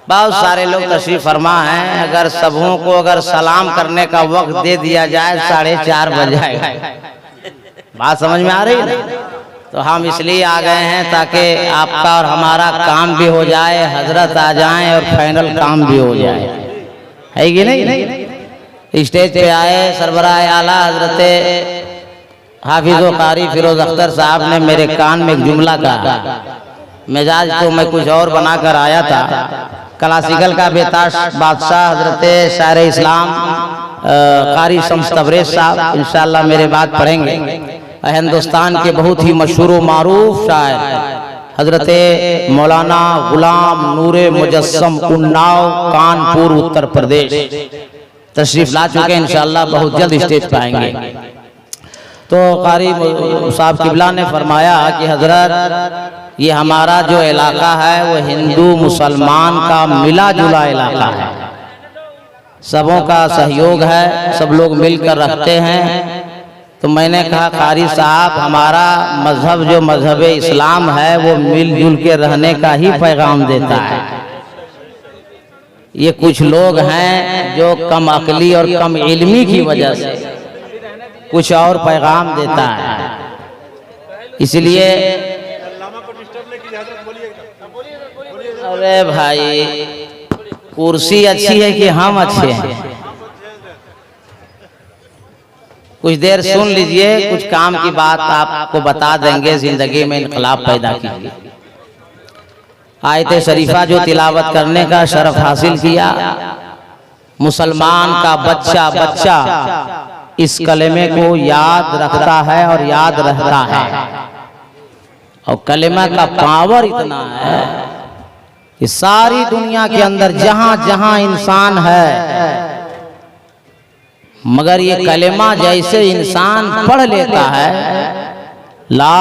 बहुत सारे लोग तशरीफ फरमा हैं। अगर सबों को अगर सलाम करने का वक्त दे दिया जाए 4:30 बज जाएगा। बात समझ में आ रही है? तो हम इसलिए आ गए हैं ताकि आपका और हमारा काम भी हो जाए, हजरत आ जाएं और फाइनल काम भी हो जाए, है कि नहीं? स्टेज पे आए सरबराह आला हजरत हाफिज़ व कारी फिरोज अख्तर साहब ने मेरे कान में एक जुमला कहा। मिजाज तो मैं कुछ और बनाकर आया था। क्लासिकल का बेताश बादशाह हजरत शायर इस्लाम कारी शम्स तबरेज़ साहब इंशाअल्लाह मेरे बाद पढ़ेंगे। हिंदुस्तान के बहुत ही मशहूर व मारूफ शायर हजरत मौलाना गुलाम नूरे मुजस्सम उन्नाव कानपुर उत्तर प्रदेश तशरीफ ला चुके हैं। इंशाअल्लाह बहुत जल्द स्टेज पे आएंगे। तो कारी साहब किबला ने फरमाया कि हजरत ये हमारा जो इलाका है वो हिंदू मुसलमान का मिला जुला इलाका है, सबों का सहयोग है, सब लोग मिलकर रखते हैं। तो मैंने कहा कारी साहब हमारा मजहब जो मजहब इस्लाम है वो मिलजुल के रहने का ही पैगाम देता है। ये कुछ लोग हैं जो कम अकली और कम इल्मी की वजह से कुछ और पैगाम देता है। इसलिए अरे भाई कुर्सी अच्छी है कि हम अच्छे हैं? कुछ देर सुन लीजिए, कुछ काम की बात आपको बता देंगे, जिंदगी में इनकलाब पैदा कीजिए। आयत शरीफा जो तिलावत करने का शरफ हासिल किया, मुसलमान का बच्चा बच्चा इस कलेमे को याद रखता है और याद रहता है। और कलेमा का पावर इतना है कि सारी दुनिया के अंदर जहां जहां इंसान है, मगर ये कलेमा जैसे इंसान पढ़ लेता है, ला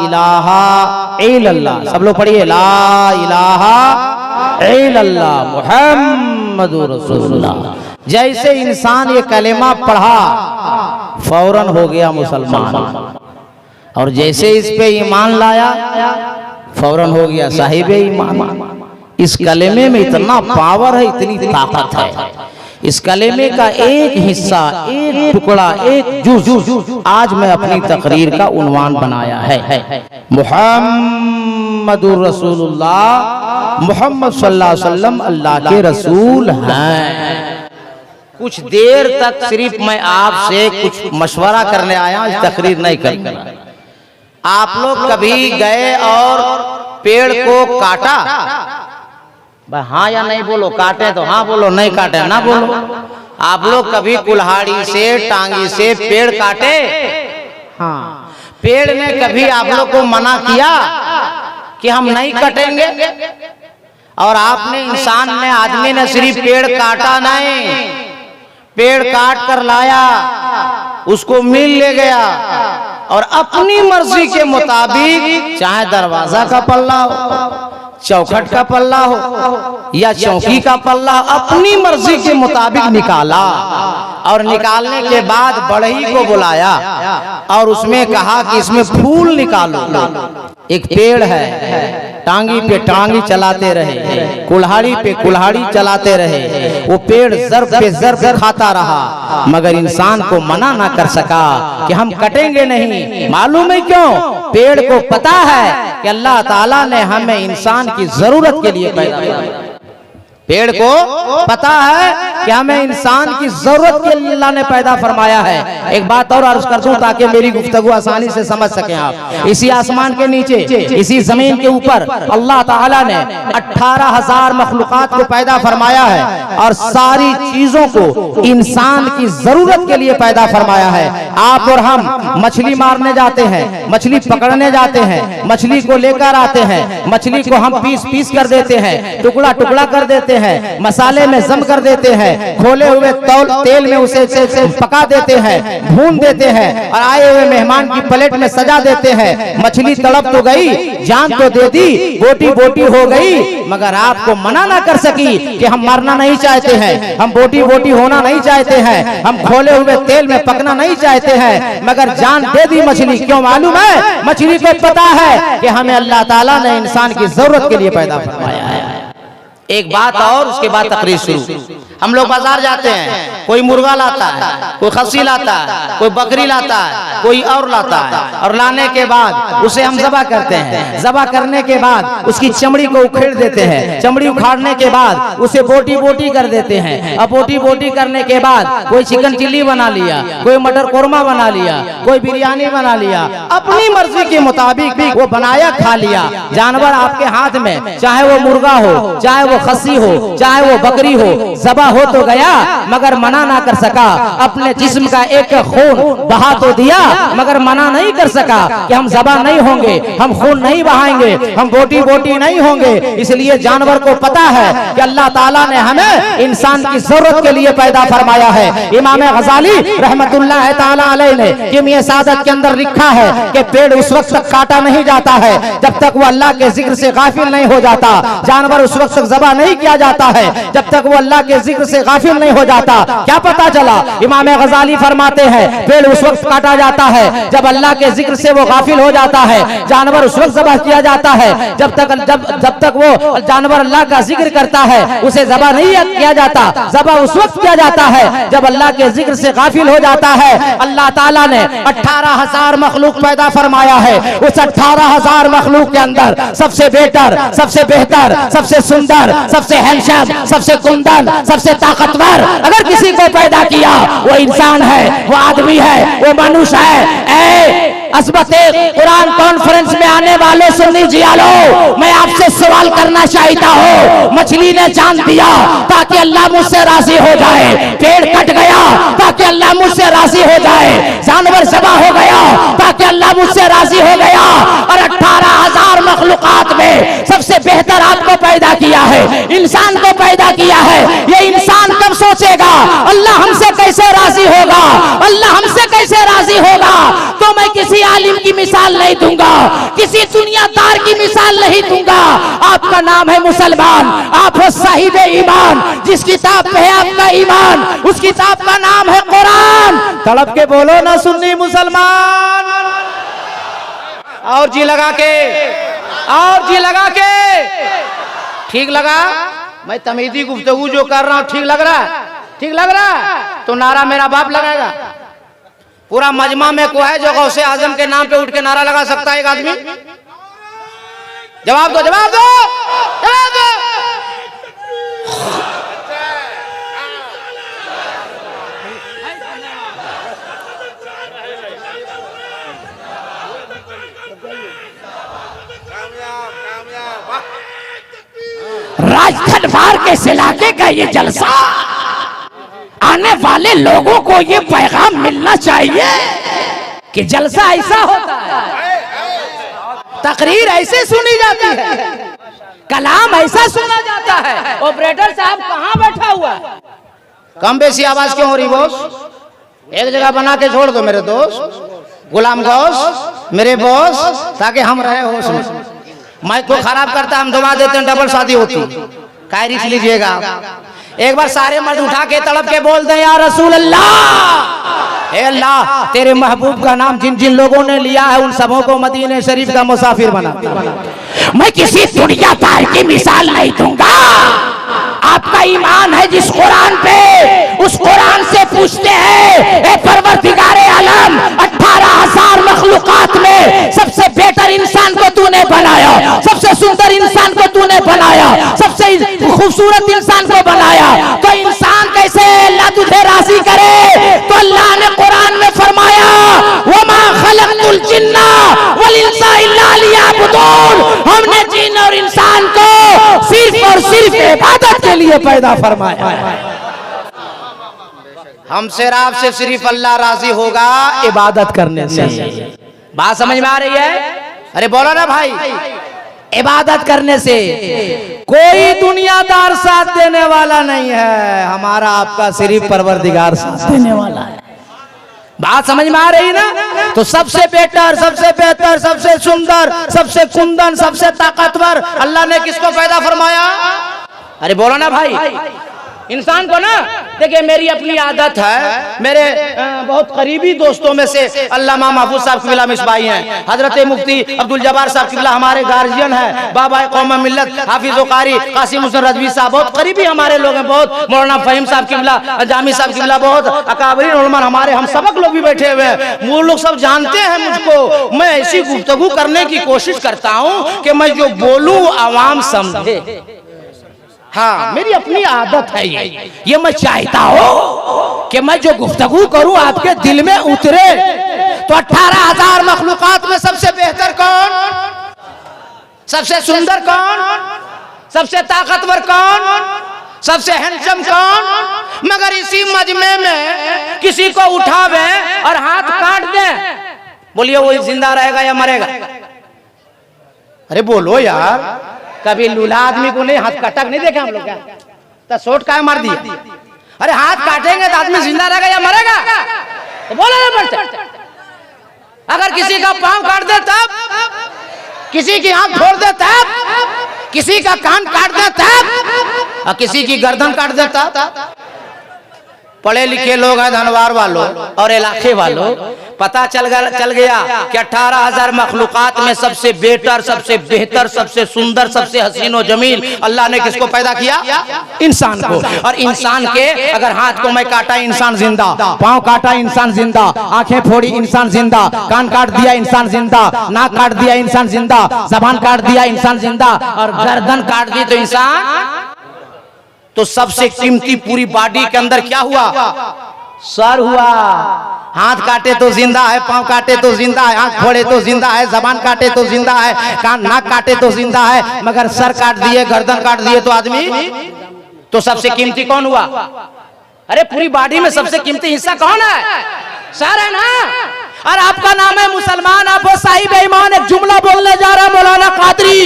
इलाहा इल्लल्लाह, सब लोग पढ़िए, ला इलाहा इल्लल्लाह मुहम्मदुर रसूलुल्लाह, जैसे इंसान ये कलेमा पढ़ा फौरन हो गया मुसलमान। और जैसे इस पे ईमान लाया फौरन हो गया साहिब ईमान। इस कलेमे में इतना पावर है, इतनी ताकत है। इस कलेमे का एक हिस्सा, एक टुकड़ा, एक जुज़ आज मैं अपनी तकरीर का उन्वान बनाया है। मुहम्मदुर रसूलुल्लाह, मोहम्मद सल्लल्लाहु अलैहि वसल्लम अल्लाह के रसूल हैं। कुछ देर तक सिर्फ मैं आपसे कुछ मशवरा करने आया, इस तकरीर नहीं करना। आप लोग कभी गए और पेड़ को काटा? हाँ या नहीं बोलो, काटे तो हाँ बोलो, नहीं काटे ना बोलो। आप लोग कभी कुल्हाड़ी से टांगी से पेड़ काटे? हाँ। पेड़ ने कभी आप लोग को मना किया कि हम नहीं कटेंगे? और आपने इंसान ने, आदमी ने सिर्फ पेड़ काटा नहीं, पेड़ काट कर लाया, उसको मिल ले गया और अपनी मर्जी के मुताबिक, चाहे दरवाजा का पल्ला हो, चौखट का पल्ला हो या चौकी का पल्ला, अपनी मर्जी के मुताबिक निकाला। और निकालने के बाद बढ़ई को बुलाया और उसमें कहा कि इसमें फूल निकालो। एक पेड़ है, टांगी पे टांगी चलाते रहे, कुल्हाड़ी पे कुल्हाड़ी चलाते रहे, वो पेड़ ज़र्ब पे ज़र्ब खाता रहा, मगर इंसान को मना ना कर सका कि हम कटेंगे नहीं। मालूम है क्यों? पेड़ को पता है कि अल्लाह ताला ने हमें इंसान की जरूरत के लिए पैदा किया। पेड़ को पता है कि हमें इंसान की जरूरत के लिए अल्लाह ने पैदा फरमाया है। एक बात और अर्ज कर दूं ताकि मेरी गुफ्तगू आसानी से समझ सकें आप। इसी आसमान के नीचे, इसी जमीन के ऊपर अल्लाह ताला ने 18,000 मखलूकात को पैदा फरमाया है और सारी चीजों को इंसान की जरूरत के लिए पैदा फरमाया है। आप और हम मछली मारने जाते हैं, मछली पकड़ने जाते हैं, मछली को लेकर आते हैं, मछली को हम पीस पीस कर देते हैं, टुकड़ा टुकड़ा कर देते हैं, मसाले में जम कर देते हैं, खोले हुए तेल में उसे पका देते हैं, भून देते हैं और आए हुए मेहमान की प्लेट में सजा देते हैं। मछली तड़प तो गई, जान तो दे दी, बोटी बोटी हो गई, मगर आपको मना ना कर सकी कि हम मरना नहीं चाहते हैं, हम बोटी बोटी होना नहीं चाहते हैं, हम खोले हुए तेल में पकना नहीं चाहते हैं, मगर जान दे दी मछली। क्यों? मालूम है, मछली को पता है कि हमें अल्लाह ताला ने इंसान की जरूरत के लिए पैदा फरमाया है। एक बात और उसके बाद तकरीर शुरू। हम लोग बाजार जाते हैं, कोई मुर्गा लाता है, कोई खस्सी लाता है, कोई बकरी लाता है, कोई और लाता है, और लाने के बाद उसे हम ज़बह करते हैं। ज़बह करने के बाद उसकी चमड़ी को उखेड़ देते हैं। चमड़ी उखाड़ने के बाद उसे बोटी बोटी कर देते हैं। अब बोटी बोटी करने के बाद कोई चिकन चिल्ली बना लिया, कोई मटर कोरमा बना लिया, कोई बिरयानी बना लिया, अपनी मर्जी के मुताबिक वो बनाया खा लिया। जानवर आपके हाथ में, चाहे वो मुर्गा हो, चाहे वो खस्सी हो, चाहे वो बकरी हो, ज़बह हो तो गया मगर मना ना कर सका। अपने जिस्म का एक खून बहा तो दिया मगर मना नहीं कर सका कि हम ज़बह नहीं होंगे, हम खून नहीं बहाएंगे, हम बोटी बोटी नहीं होंगे। इसलिए जानवर को पता है कि अल्लाह ताला ने हमें इंसान की जरूरत के लिए पैदा फरमाया है। इमाम गजाली रहमतुल्लाह ताला अलैह ने किमिया सादत के अंदर लिखा है कि पेड़ उस वक्त तक काटा नहीं जाता है जब तक वो अल्लाह के जिक्र से गाफिल नहीं हो जाता। जानवर उस वक्त तक ज़बह नहीं किया जाता है जब तक वो अल्लाह के जिक्र से गाफिल नहीं हो जाता। क्या पता चला? इमाम गजाली फरमाते हैं पेड़ उस वक्त काटा जाता है जब अल्लाह के जिक्र से वो गाफिल हो जाता है। जानवर उस वक्त ज़बह किया जाता है जब तक वो जानवर अल्लाह का जिक्र करता है, उसे ज़बह नहीं किया जाता। ज़बह उस वक्त किया जाता है जब अल्लाह के जिक्र से गाफिल हो जाता है। अल्लाह ताला ने 18,000 मखलूक पैदा फरमाया है। उस 18,000 मखलूक के अंदर सबसे बेहतर, सबसे बेहतर, सबसे सुंदर, सबसे हैंडसम, सबसे कुंदन, सबसे ताकतवर अगर किसी को पैदा किया वो इंसान है, वो आदमी है, वो मनुष्य है। असबते कुरान कॉन्फ्रेंस में आने वाले सुन्नी जियालो, मैं आपसे सवाल करना चाहता हूँ। मछली ने चांद दिया ताकि अल्लाह मुझसे राजी हो जाए, पेड़ कट गया ताकि अल्लाह मुझसे राजी हो जाए, जानवर ज़बह हो गया ताकि अल्लाह मुझसे राजी हो गया, और 18,000 मखलूकात में सबसे बेहतर आपको पैदा किया है, इंसान को पैदा किया है। ये इंसान कब सोचेगा अल्लाह हमसे कैसे राजी होगा, अल्लाह हमसे कैसे राजी होगा? तो मैं किसी आलिम की मिसाल नहीं दूंगा, किसी दुनियादार की मिसाल नहीं दूंगा। आपका नाम है मुसलमान, आप हो साहिब ईमान। जिस किताब पे है आपका ईमान उस किताब का नाम है कुरान। तड़प के बोलो ना सुन्नी मुसलमान, और जी लगा के, और जी लगा के। ठीक लगा? मैं तमीदी गुफ्तगू जो कर रहा हूं ठीक लग रहा है? ठीक लग रहा है तो नारा मेरा बाप लगाएगा। पूरा मजमा में को है जो गौसे आजम के नाम पे उठ के नारा लगा सकता है एक आदमी? जवाब दो, जवाब दो, जवाब दो। राजदरबार के इस इलाके का ये जलसा, आने वाले लोगों को ये पैगाम मिलना चाहिए कि जलसा ऐसा होता है, तकरीर ऐसे सुनी जाती है, कलाम ऐसा सुना जाता है। ऑपरेटर साहब कहाँ बैठा हुआ है? कम बेसी आवाज क्यों हो रही बॉस? एक जगह बना के छोड़ दो मेरे दोस्त, गुलाम गौस मेरे बॉस, ताकि हम रहे होश में। माइक को खराब करता हम दबा देते हैं, डबल शादी होती। काय रिस्क लीजिएगा? एक बार सारे मर्द उठा के तड़प के बोल दें या रसूल अल्लाह, हे अल्लाह तेरे महबूब का नाम जिन जिन लोगों ने लिया है उन सबों को मदीने शरीफ का मुसाफिर बना। मैं किसी दुनियादार की मिसाल नहीं दूंगा। आपका ईमान है जिस कुरान पे, उस कुरान से पूछते हैं ए परवरदिगारे आलम, 18,000 मखलूकात में सबसे बेहतर इंसान को तूने बनाया, सबसे सुंदर इंसान को तूने बनाया, सबसे खूबसूरत इंसान को बनाया, तो इंसान कैसे अल्लाह तुझे राजी करे? तो अल्लाह ने कुरान में फरमाया वमा खलक़तुल जिन्ना वल इंसा इल्ला लियअबुदून, हमने जिन और इंसान को सिर्फ और सिर्फ इबादत के लिए पैदा फरमाया। हमसे आपसे सिर्फ अल्लाह राजी होगा इबादत करने से। बात समझ में आ रही है? अरे बोलो ना भाई, इबादत करने से कोई दुनियादार साथ देने वाला नहीं है, हमारा आपका सिर्फ परवरदिगार साथ देने वाला है। बात समझ में आ रही ना? तो सबसे बेहतर, सबसे बेहतर, सबसे सुंदर, सबसे कुंदन, सबसे ताकतवर अल्लाह ने किसको पैदा फरमाया? अरे बोलो ना भाई, इंसान को ना, देखिए मेरी अपनी आदत है, मेरे बहुत करीबी दोस्तों में से अल्लामा महफूज साहब किबला मिसबाई हैं, हजरत मुफ्ती अब्दुल जब्बार साहब किबला हमारे गार्जियन हैं, बाबा कौम मिल्लत हाफिज कारी कासिम हुसैन रजवी साहब बहुत करीबी हमारे लोग हैं, बहुत मौलाना फहीम साहब किबला, जामी साहब किबला, बहुत अकाबरीन उलमा हमारे, हम सबक लोग भी बैठे हुए हैं, वो लोग सब जानते हैं मुझको। मैं ऐसी गुफ्तगू करने की कोशिश करता हूँ कि मैं जो बोलूँ आवाम समझे। हाँ, मेरी अपनी आदत है ये मैं चाहता हूँ कि मैं जो गुफ्तगू करूं आपके दिल में उतरे। तो 18,000 मखलूकात में सबसे बेहतर कौन, सबसे सुंदर कौन, सबसे ताकतवर कौन, सबसे हैंडसम कौन? मगर इसी मजमे में किसी को उठावे और हाथ काट दे, बोलिए वो जिंदा रहेगा या मरेगा? अरे बोलो यार, कभी लूला आदमी को नहीं हाथ कटक नहीं देखे हम लोग क्या? तो सोट का मार दिया। अरे हाथ काटेंगे तो आदमी जिंदा रहेगा या मरेगा? तो बोलो ना पड़ते। अगर किसी का पांव काट दे तब, किसी की आंख फोड़ दे तब, किसी का कान काट दे तब, और किसी की गर्दन काट दे तब। पढ़े लिखे लोग हैं, धनवार वालों और इलाके वालों, पता चल गया कि 18,000 मखलूकात में सबसे बेहतर, सबसे बेहतर, सबसे सुंदर, सबसे हसीन और जमील अल्लाह ने किसको पैदा किया? इंसान को। और इंसान के अगर हाथ को मैं काटा इंसान जिंदा, पांव काटा इंसान जिंदा, आंखें फोड़ी इंसान जिंदा, कान काट दिया इंसान जिंदा, नाक काट दिया इंसान जिंदा, जबान काट दिया इंसान जिंदा, और गर्दन काट दी तो इंसान। तो सबसे कीमती पूरी बॉडी के अंदर क्या हुआ? सर हुआ। हाथ काटे तो जिंदा है, पांव काटे तो जिंदा है, आंख फोड़े तो जिंदा है, जबान काटे तो जिंदा है, कान नाक काटे तो जिंदा है, मगर सर काट दिए, गर्दन काट दिए तो आदमी। तो सबसे कीमती कौन हुआ? अरे पूरी बॉडी में सबसे कीमती हिस्सा कौन है? सर है ना। और आपका नाम है मुसलमान, आप वो साहिब ईमान। एक जुमला बोलने जा रहा मौलाना कादरी,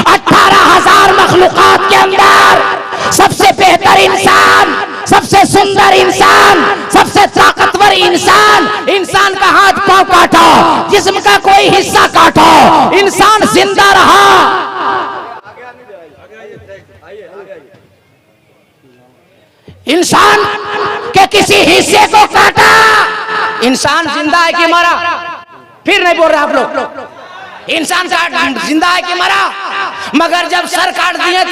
18,000 मखलूकात के अंदर सबसे बेहतर इंसान, सबसे सुंदर इंसान, सबसे ताकतवर इंसान, इंसान का हाथ पांव काटा, जिस्म का कोई हिस्सा काटा, इंसान जिंदा रहा। इंसान के किसी हिस्से को काटा, इंसान जिंदा है कि मरा? फिर नहीं बोल रहे आप लोग। इंसान का जिंदा है कि मरा? मगर जब सर काट दिए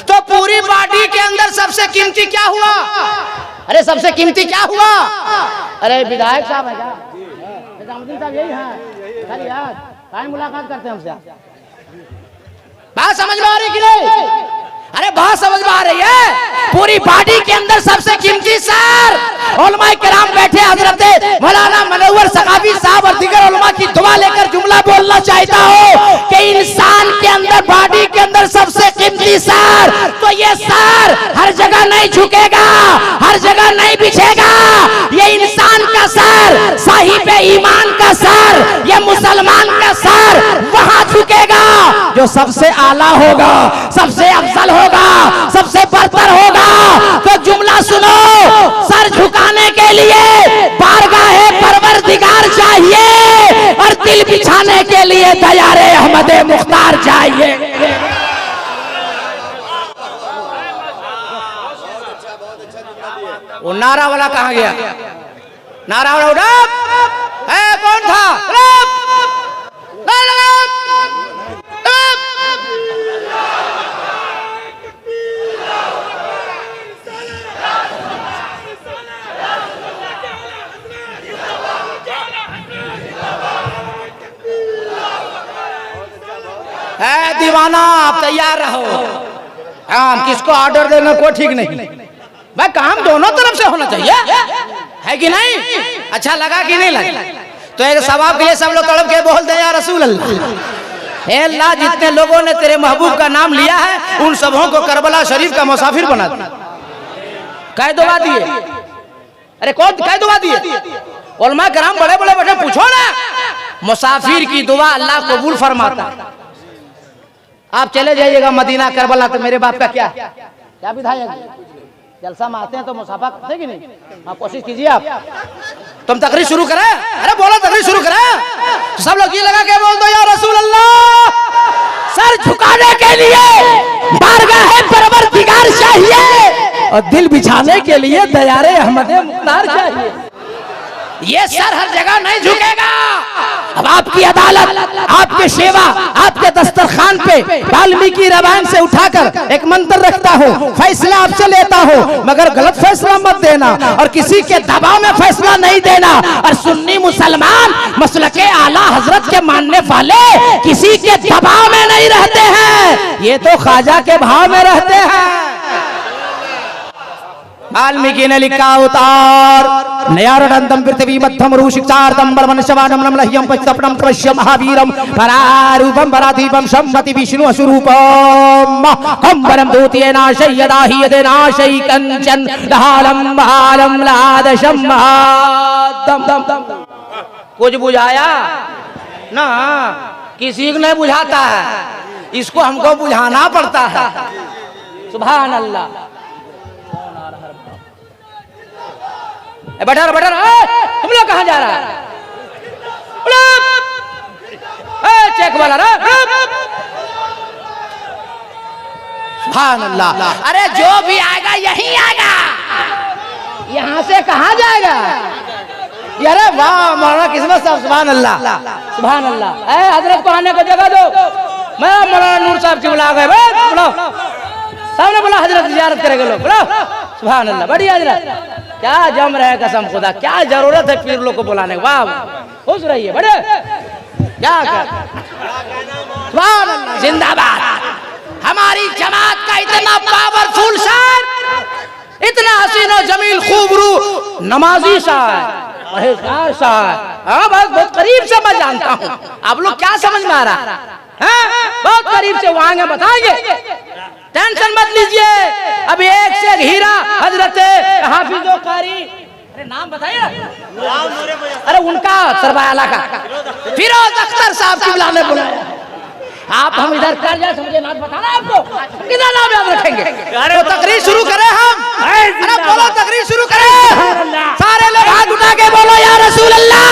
तो पूरी बॉडी के अंदर सबसे कीमती क्या हुआ? अरे सबसे कीमती क्या हुआ? अरे विधायक साहब है क्या? निजामुद्दीन साहब यही हैं? अरे यार काहे मुलाकात करते हैं हमसे? बात समझ में आ रही कि नहीं? अरे बात समझ में आ रही है? पूरी बॉडी के अंदर सबसे कीमती सर। उलमाए किराम बैठे, हजरत मौलाना मनव्वर सखाफी साहब और दीगर उलमा की दुआ लेकर जुमला बोलना चाहता हूँ कि इंसान के अंदर, बॉडी के अंदर सबसे कीमती सर। तो ये सर हर जगह नहीं झुकेगा, हर जगह नहीं बिछेगा। ये इंसान का सर, साहिब ईमान का सर, ये मुसलमान का सर वहां झुकेगा जो सबसे आला होगा, सबसे अफजल होगा, सबसे बरतर होगा। तो जुमला सुनो, सर झुकाने के लिए बारगाहे परवरदिगार चाहिए और दिल बिछाने के लिए दयारे अहमद मुख्तार चाहिए। वो नारा वाला कहाँ गया? नारा वाला उठा है, कौन था? है दीवाना, आप तैयार रहो। हाँ, किसको ऑर्डर देना कोई ठीक नहीं भाई, काम दोनों तरफ से होना चाहिए, है कि नहीं? अच्छा लगा कि नहीं लगा? तो एक सवाब के लिए सब लोग तड़प के बोल दे या रसूल अल्लाह। हे अल्लाह, जितने लोगों ने तेरे महबूब का नाम लिया है उन सबों को करबला शरीफ का मुसाफिर बना दे। कह दुआ दिए? अरे कौन कह दुआ दिए? उलमा कराम बड़े बड़े बैठे, पूछो ना। मुसाफिर की दुआ अल्लाह कबूल फरमाता है। आप चले जाइएगा मदीना करबला, तो मेरे बाप का क्या विधायक जलसा में आते हैं तो मुसाफा करते कि नहीं? आप कोशिश कीजिए। आप तुम तकरीर शुरू करें। अरे बोलो तकरीर शुरू करें। तो सब लोग ये लगा के बोल दो या रसूल अल्लाह। सर झुकाने के लिए बारगाह परवरदिगार चाहिए और दिल बिछाने के लिए दयारे अहमद मुख्तार चाहिए। ये सर हर जगह नहीं झुकेगा। अब आपकी अदालत, आपके सेवा, आपके दस्तरखान पे वाल्मीकि रामायण से उठाकर एक मंत्र रखता हूँ, फैसला आपसे लेता हूँ, मगर गलत फैसला मत देना और किसी के दबाव में फैसला नहीं देना। और सुन्नी मुसलमान मसलके आला हजरत के मानने वाले किसी के दबाव में नहीं रहते हैं, ये तो ख्वाजा के भाव में रहते हैं। वाल्मीकि ने लिखा उतार नयारडंतम पृथ्वी मध्यम रूषिक्षार्तम बर्मनशवानम नमलह्यम पच्चपणम प्रवश्य महावीरम परारूपम परादीपम सम्मति विष्णु असुरूपम कंबरम दूतिये नाशय यदाहि यदे नाशय कंचन दहालम बहालम लादशम दम। कुछ बुझाया ना, किसी को नहीं बुझाता है, इसको हमको बुझाना पड़ता है। सुभान अल्लाह। बैठा तुम लोग कहाँ जा रहा है? चेक वाला सुभान अल्लाह। अरे जो भी आएगा यहीं आएगा, यहाँ से कहाँ जाएगा? अरे वाह मौलाना किस्मत साहब, सुभान अल्लाह सुभान अल्लाह। हजरत को आने को जगह दो। मैं मौलाना नूर साहब की बुला गए, बोलो सामने, बोला हजरत जियारत करेंगे लोग, बोलो सुभान अल्लाह। बढ़िया हजरत, क्या जम रहे कसम खुदा, क्या जरूरत है पीर लोग को बुलाने। वाह खुश रहिए, बड़े क्या कर, सुभान अल्लाह जिंदाबाद। हमारी जमात का इतना पावरफुल शान, इतना हसीन और जमील खूबरू नमाजी शायर, परहेजगार शायर, हाँ बहुत करीब से मैं जानता हूँ। आप लोग क्या समझ में आ रहा है? बहुत करीब से वहां बताएंगे, टेंशन मत लीजिए। अभी एक से एक हीरा हजरत हाफिजो कारी, अरे नाम बताइए, अरे उनका सरबायाला का फिरोज अख्तर साहब की बुलाने बुलाया। आप हम इधर कर जाए, समझे नाम बताना आपको, कितना नाम याद रखेंगे? तो तकरीर शुरू करें हम, अरे बोलो तकरीर शुरू करें, सारे लोग हाथ उठा के बोलो या रसूल अल्लाह,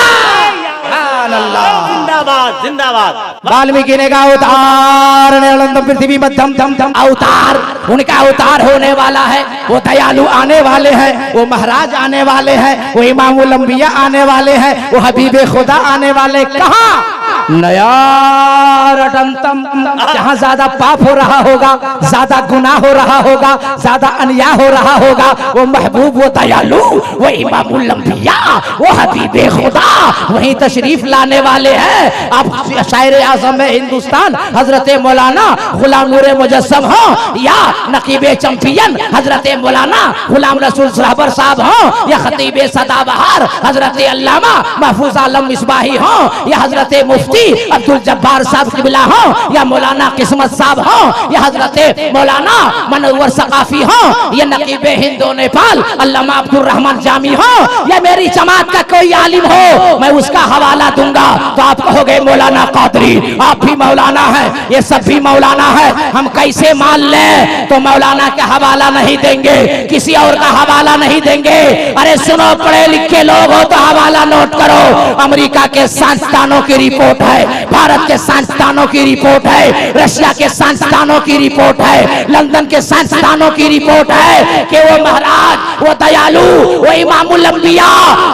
जिंदाबाद जिंदाबाद। वाल्मीकि ने कहा अवतार नयनंतम पृथ्वी मध्यम धम धम, अवतार उनका अवतार होने वाला है, वो दयालु आने वाले हैं, वो महाराज आने वाले हैं, वो इमामुल अंबिया आने वाले हैं, वो हबीबे खुदा आने वाले। कहाँ? नयारडंतम, जहाँ ज्यादा पाप हो रहा होगा, ज्यादा गुनाह हो रहा होगा, ज्यादा अन्याय हो रहा होगा, वो महबूब, वो दयालु, वो इमामुल अंबिया, वो हबीबे खुदा वहीं तशरीफ लाने वाले हैं। आप शायर आज़म हिंदुस्तान हजरत मौलाना गुलाम नूर मुजस्सम हो, या नकीबे चैंपियन हजरत मौलाना गुलाम रसूल सरावर साहब हो, या खतीबे सदाबहार हजरत अल्लामा महफूज आलम मिसबाही हो, या हजरत मुफ्ती अब्दुल जब्बार साहब किबला हो, या मौलाना किस्मत साहब हो, या हजरत मौलाना मनव्वर सकाफी हो, या नकीबे हिंदो नेपाल अल्लामा अब्दुल रहमान जामी हो, या मेरी जमात का कोई आलिम हो, मैं उसका हवाला दूंगा तो आप कहोगे मौलाना कादरी आप भी मौलाना है, ये सब भी मौलाना है, हम कैसे मान ले? तो मौलाना का हवाला नहीं देंगे, किसी और का हवाला नहीं देंगे। अरे सुनो, पढ़े लिखे लोग हो तो हवाला नोट करो। अमेरिका के साइंसदानों की रिपोर्ट है, भारत के साइंसदानों की रिपोर्ट है, रशिया के साइंसदानों की रिपोर्ट है, लंदन के साइंसदानों की रिपोर्ट है कि वो महाराज, वो दयालु, वो इमामुल अंबिया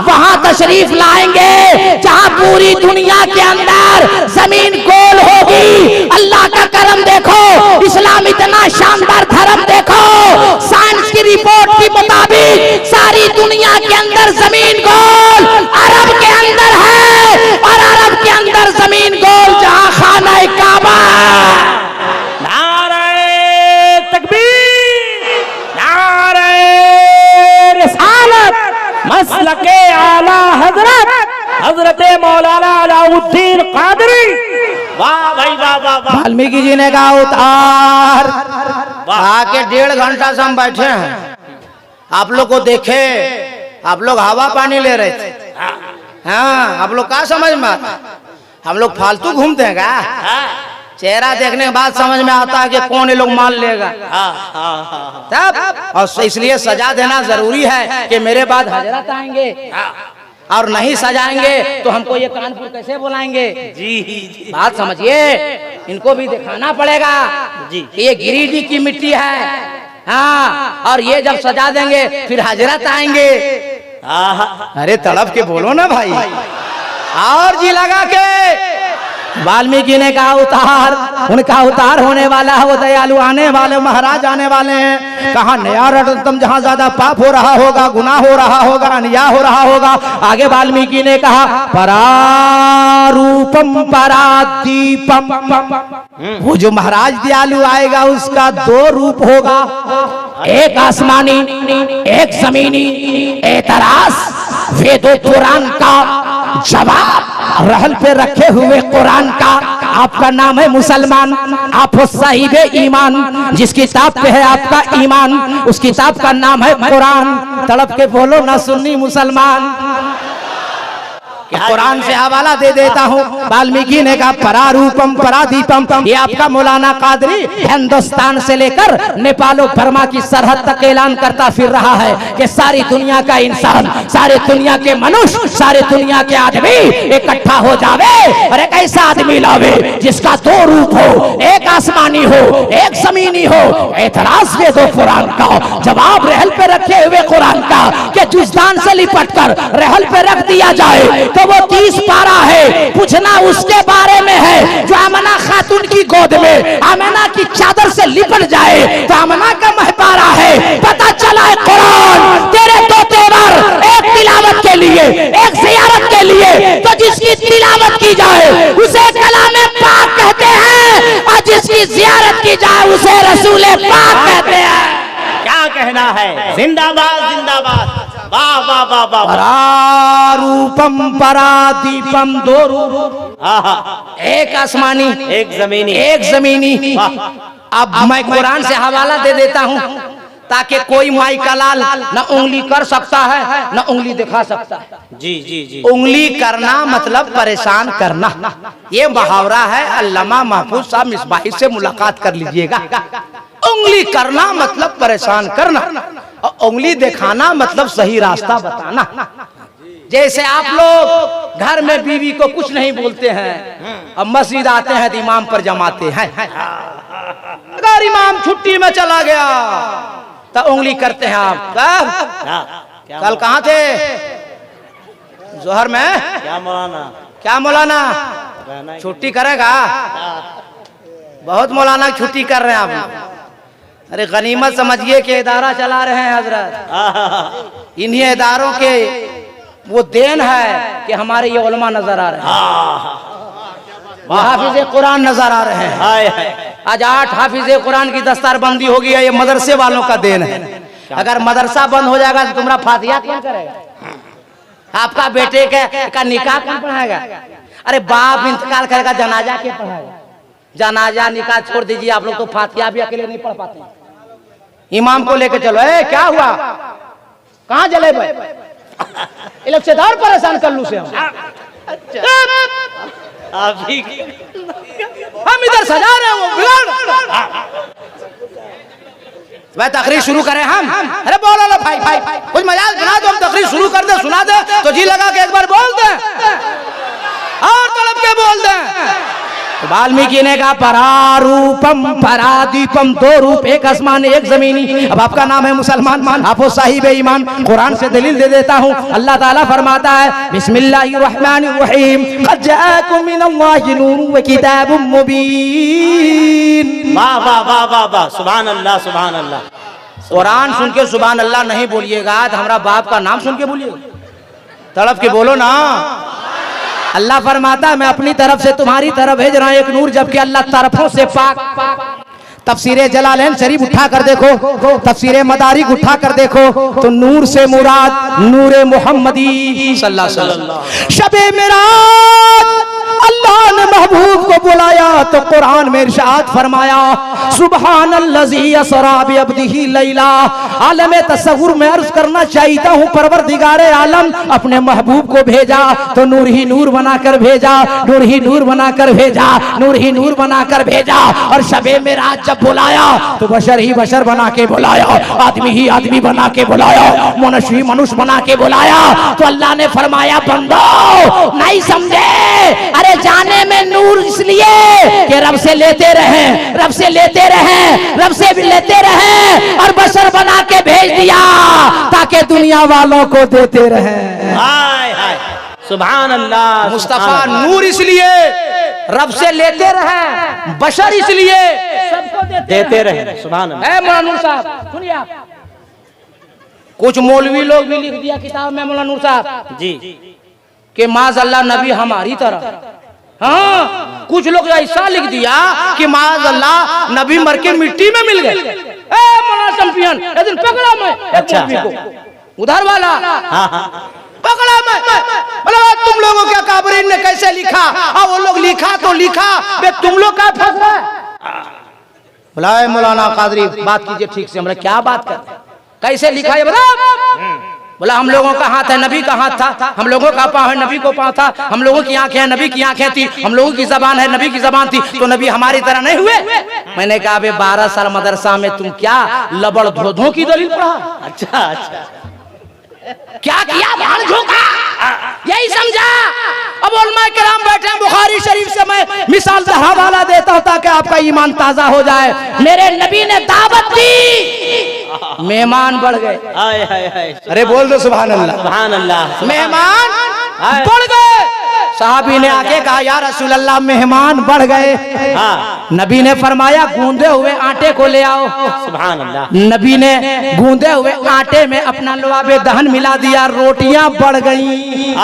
वहां तशरीफ लाएंगे जहां पूरी दुनिया के अंदर जमीन गोल होगी। अल्लाह का करम देखो, इस्लाम इतना शानदार धर्म देखो, साइंस की रिपोर्ट के मुताबिक सारी दुनिया के अंदर जमीन गोल अरब के अंदर है, और अरब के अंदर जमीन गोल जहां खाना काबा। नारे तकबीर, नारे रिसालत, मसलके आला हजरत हजरत मौलाना अलाउद्दीन कादरी। वाह भाई वाह वाह वाह। वाल्मीकि जी ने कहा उतार, आके 1.5 घंटा से हम बैठे हैं, आप लोग को देखे, आप लोग हवा पानी ले रहे थे। हाँ, आप लोग क्या समझ में आता? हम लोग फालतू घूमते हैं क्या? चेहरा देखने के बाद समझ में आता है कि कौन ये लोग मान लेगा। तब और इसलिए सजा देना जरूरी है कि मेरे बाद हजरत आएंगे, और नहीं सजाएंगे तो हमको ये कानपुर कैसे बुलाएंगे? जी बात समझिए, इनको भी दिखाना पड़ेगा जी, ये गिरिडीह की मिट्टी है, हाँ, और ये जब सजा देंगे फिर हजरत आएंगे। अरे तड़प के बोलो ना भाई, और जी लगा के। वाल्मीकि ने कहा अवतार, उनका अवतार होने वाला है, वो दयालु आने वाले, महाराज आने वाले हैं। कहा नया रटतम, जहाँ ज्यादा पाप हो रहा होगा, गुनाह हो रहा होगा, अन्याय हो रहा होगा। आगे वाल्मीकि ने कहा परारूपम परादीपम, वो जो महाराज दयालु आएगा उसका दो रूप होगा, एक आसमानी एक जमीनी। एतराज वेदो कुरान का जवाब रहल पे रखे हुए कुरान का। आपका नाम है मुसलमान, आप हो साहिबे ईमान, जिस किताब पे है आपका ईमान उस किताब का नाम है कुरान। तड़प के बोलो ना सुन्नी मुसलमान। कुरान से हवाला दे देता हूँ। वाल्मीकि ने कहा परारूपम परादीपम, ये आपका मौलाना कादरी हिंदुस्तान से लेकर नेपाल और बर्मा की सरहद तक ऐलान करता फिर रहा है कि सारी दुनिया का इंसान, सारे दुनिया के मनुष्य, सारे दुनिया के आदमी इकट्ठा हो जावे और एक ऐसा आदमी लावे जिसका दो रूप हो, एक आसमानी हो एक जमीनी हो। एतराज दे दो कुरान का, जवाब रहल पे रखे हुए कुरान का कि जुज्दान से लिपट कर रहल पे रख दिया जाए तो वो 30 पारा है। पूछना उसके बारे में है जो आमना खातून की गोद में आमना की चादर से लिपट जाए तो आमना का महपारा है। पता चला है कुरान तेरे दो तेवर, एक तिलावत के लिए एक ज़ियारत के लिए, तो जिसकी तिलावत की जाए उसे कलामे पाक कहते हैं और जिसकी ज़ियारत की जाए उसे रसूले पाक कहते हैं। क्या कहना है? जिंदाबाद जिंदाबाद, वाह वाह वाह वाह। परारूपम परादीपम, दो रूप, एक आसमानी एक जमीनी एक जमीनी। अब मैं कुरान से हवाला दे देता हूँ ताकि कोई माई का लाल न उंगली कर सकता है न उंगली दिखा सकता है। जी जी जी। उंगली करना मतलब परेशान करना, ये मुहावरा है। अल्लामा महफूज साहब मिसबाही से मुलाकात कर लीजिएगा। उंगली करना मतलब परेशान करना और उंगली दिखाना मतलब सही रास्ता बताना। जैसे आप लोग घर में बीवी को कुछ नहीं बोलते हैं, अब मस्जिद आते हैं तो इमाम पर जमाते हैं। अगर इमाम छुट्टी में चला गया तो उंगली करते हैं आप। कल कहाँ थे? जोहर में। क्या मौलाना? क्या मौलाना छुट्टी करेगा? बहुत मौलाना छुट्टी कर रहे हैं आप। अरे गनीमत समझिए कि इदारा चला रहे हैं हजरत। इन्हीं इदारों के वो देन है कि हमारे ये उलमा नजर आ रहे हैं, हाफिज कुरान नजर आ रहे हैं। आज 8 हाफिज कुरान की दस्तारबंदी होगी, ये मदरसे वालों का देन है। अगर मदरसा बंद हो जाएगा तो तुम्हारा फातिहा कौन करेगा? आपका बेटे का निकाह कौन पढ़ाएगा? अरे बाप इंतकाल करेगा, जनाजा के पढ़ाएगा? जनाजा निकाह छोड़ दीजिए, आप लोग तो फातिहा भी अकेले नहीं पढ़ पाते। इमाम को लेकर चलो। ए क्या हुआ, कहाँ जले भाई? इलेक्शनदार परेशान कर लू से हम इधर सजा रहे हैं, वो वह तकरीर शुरू करें हम। अरे बोलो लो भाई भाई, कुछ मजाक बना दो, हम तकरीर शुरू कर दे, सुना दे तो जी लगा के एक बार बोल दे और तड़प के बोल दे। वाल्मीकि ने कहा परारूपम परादीपम, दो रूप, एक आसमानी एक जमीनी। अब आपका नाम है मुसलमान, आप हो साहिब ईमान। कुरान से दलील दे देता हूँ। अल्लाह ताला फरमाता है बिस्मिल्लाहिर्रहमानिर्रहीम, क़द जाअकुम मिनल्लाहि नूरुन व किताबुम मुबीन। वाह वाह वाह वाह वाह, सुभान अल्लाह सुभान अल्लाह। कुरान सुन के सुभान अल्लाह नहीं बोलिएगा तो हमारा बाप का नाम सुन के बोलिएगा। तड़प के बोलो ना। अल्लाह फरमाता है मैं अपनी तरफ से तुम्हारी तरफ भेज रहा हूं एक नूर, जबकि अल्लाह तरफों से पाक। तफसीरे जलालैन शरीफ उठा कर देखो, तफसीरे मदारिक उठा कर देखो तो नूर से मुराद नूरे मोहम्मदी सल्लल्लाहु अलैहि वसल्लम। शबे मेराज अल्लाह ने महबूब को बुलाया तो कुरान में इरशाद फरमाया सुबहानल्लज़ी असरा बिअब्दिही लैला। आलम तसव्वुर में अर्ज करना चाहता हूँ, परवरदिगारे आलम अपने महबूब को भेजा तो नूर ही नूर बनाकर भेजा, नूर ही नूर बनाकर भेजा, नूर ही नूर बनाकर भेजा। और शबे मेराज जब बुलाया तो बशर ही बशर बना के बुलाया, आदमी ही आदमी बना के बुलाया, मनुष्य ही मनुष्य बना के बुलाया। तो अल्लाह ने फरमाया बंदो नहीं समझे, अरे जाने में नूर इसलिए कि कि रब से लेते रहें, रब से लेते रहें, रब से भी लेते रहें और बशर बना के भेज दिया ताकि दुनिया वालों को देते रहें। हाय हाय सुभान अल्लाह। मुस्तफा नूर इसलिए रब से लेते रहे, बशर इसलिए सबको देते रहे। सुभान अल्लाह। है मौलाना नूर साहब, सुनिए आप, कुछ मौलवी लोग भी लिख दिया किताब में मौलाना नूर साहब जी कि माज़अल्लाह नबी हमारी तरह। हाँ, कुछ लोग ऐसा लिख दिया कि माज़अल्लाह नबी मर के मिट्टी में मिल गए। मौलाना चैंपियन एक दिन पकड़ा मैं एक मौलवी को, उधर वाला पकड़ा मैं, बोला तुम लोगों क्या काबरीन ने कैसे लिखा? वो लोग लिखा तो लिखा, बे तुम लोग का फैसला? बोला मौलाना कादरी बात कीजिए ठीक से, हमरा क्या बात करते, कैसे लिखा है? बोला हम लोगों का हाथ है, नबी का हाथ था, हम लोगों का पाँव है, नबी को पाँव था, हम लोगों की आंखें हैं, नबी की आंखें थी, हम लोगों की जबान है, नबी की जबान थी, तो नबी हमारी तरह नहीं हुए? मैंने कहा बे 12 साल मदरसा में तुम क्या लबड़ धोधों की दलील पढ़ा? अच्छा अच्छा क्या किया? भाड़ झोंका, यही समझा। अब उलमा किराम बैठे हैं, बुखारी शरीफ से मैं मिसाल हवाला देता हूं ताकि आपका ईमान ताजा हो जाए। मेरे नबी ने दावत दी, मेहमान बढ़ गए। हाय हाय हाय अरे बोल दो सुभान अल्लाह। सुभान अल्लाह। मेहमान बढ़ गए। साहबी ने आके कहा या रसूल अल्लाह मेहमान बढ़ गए। हाँ नबी ने फरमाया गूंदे हुए आटे को ले आओ। सुभान अल्लाह। नबी ने गूंदे हुए आटे में अपना लुआबे दहन मिला दिया, रोटियां बढ़ गई।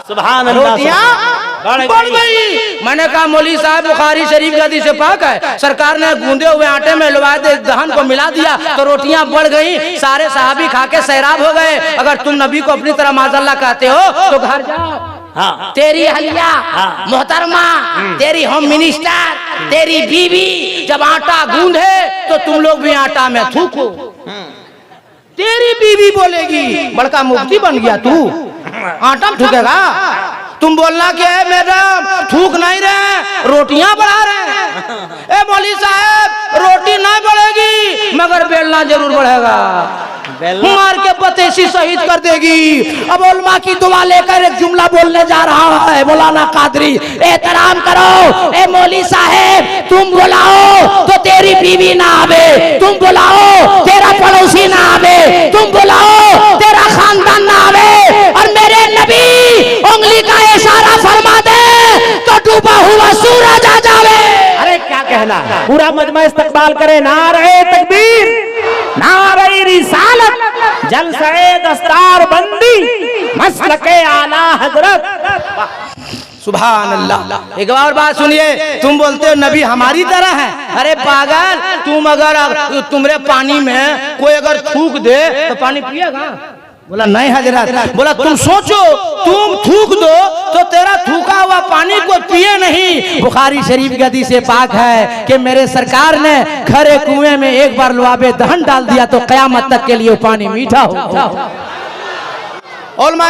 सुभान अल्लाह। रोटियां बढ़ गई। मैंने कहा मौली साहब बुखारी शरीफ का हदीस पाक है, सरकार ने गूंदे हुए आटे में लुआबे दहन को मिला दिया तो रोटियां बढ़ गई। सारे साहबी खा के सैराब हो गए। अगर तुम नबी को अपनी तरह माज़अल्लाह कहते हो तो घर जाओ। हाँ तेरी हलिया मोहतरमा, तेरी होम मिनिस्टर, तेरी बीवी जब आटा गूंधे तो तुम लोग भी आटा में थूको। तेरी बीवी बोलेगी बड़का मुफ्ती बन गया तू, आटा में थूकेगा? तुम बोलना कि मैडम थूक नहीं रहे, रोटियां बढ़ा रहे। ए मौली साहब रोटी नहीं बढ़ेगी मगर बेलना जरूर बढ़ेगा, मार के बतेसी शहीद कर देगी। अब उलमा की दुआ लेकर एक जुमला बोलने जा रहा है मौलाना कादरी, एहतराम करो। ए मौली साहेब तुम बुलाओ तो तेरी बीवी ना आवे, तुम बुलाओ तेरा पड़ोसी ना आवे, तुम बुलाओ तेरा खानदान ना आवे, और मेरे नबी उंगली का इशारा फरमा दे तो डूबा हुआ सूरज आ जावे। अरे क्या कहना, पूरा मजमा इस्तकबाल करे। नारे तकबीर, नारे रिसालत, जलसे दस्तार बंदी, मसलके आला हजरत। सुभान अल्लाह। एक और बात सुनिए, तुम बोलते हो नबी हमारी तरह है। अरे पागल, तुम अगर तुमरे पानी में कोई अगर थूक दे तो पानी पिएगा? बोला नहीं हजरत। बोला तुम सोचो तुम थूक दो तो तेरा थूका हुआ पानी को पिए नहीं। बुखारी शरीफ की हदीस पाक है कि मेरे सरकार ने खरे कुएं में एक बार लुआबे दहन डाल दिया तो कयामत तक के लिए पानी मीठा हो। उलमा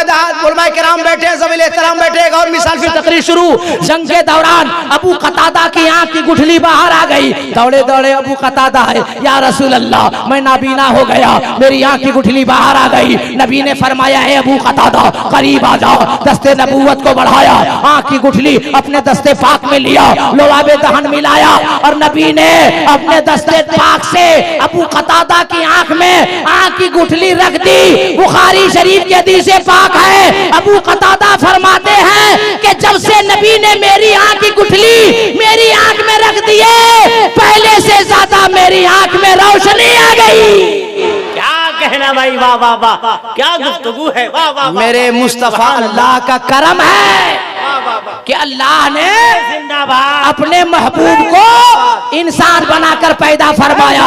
किराम बैठे, ज़वील एहतराम बैठे। एक और मिसाल फिर तकरीर शुरू। जंग के दौरान अबू कतादा की आंख की गुठली बाहर आ गई। दौड़े दौड़े अबू कतादा है, या रसूल अल्लाह मैं नाबीना हो गया, मेरी आंख की गुठली बाहर आ गई। नबी ने फरमाया है अबू कतादा करीब आ जाओ। दस्ते नबूवत को बढ़ाया, आंख की गुठली अपने दस्ते पाक में लिया, लुआबे दहन मिलाया और नबी ने अपने दस्ते पाक से अबू कतादा की आंख में आंख की गुठली रख दी। बुखारी शरीफ की हदीस पाक है, अबू कतादा फरमाते हैं कि जब से नबी ने मेरी आंख की गुठली मेरी आंख में रख दिए, पहले से ज्यादा मेरी आंख में रोशनी आ गई। क्या कहना भाई, वाह वाह वाह, क्या गुफ्तगू है, वाह वाह। मेरे मुस्तफा अल्लाह का करम है कि अल्लाह ने अपने महबूब को इंसान बनाकर पैदा फरमाया,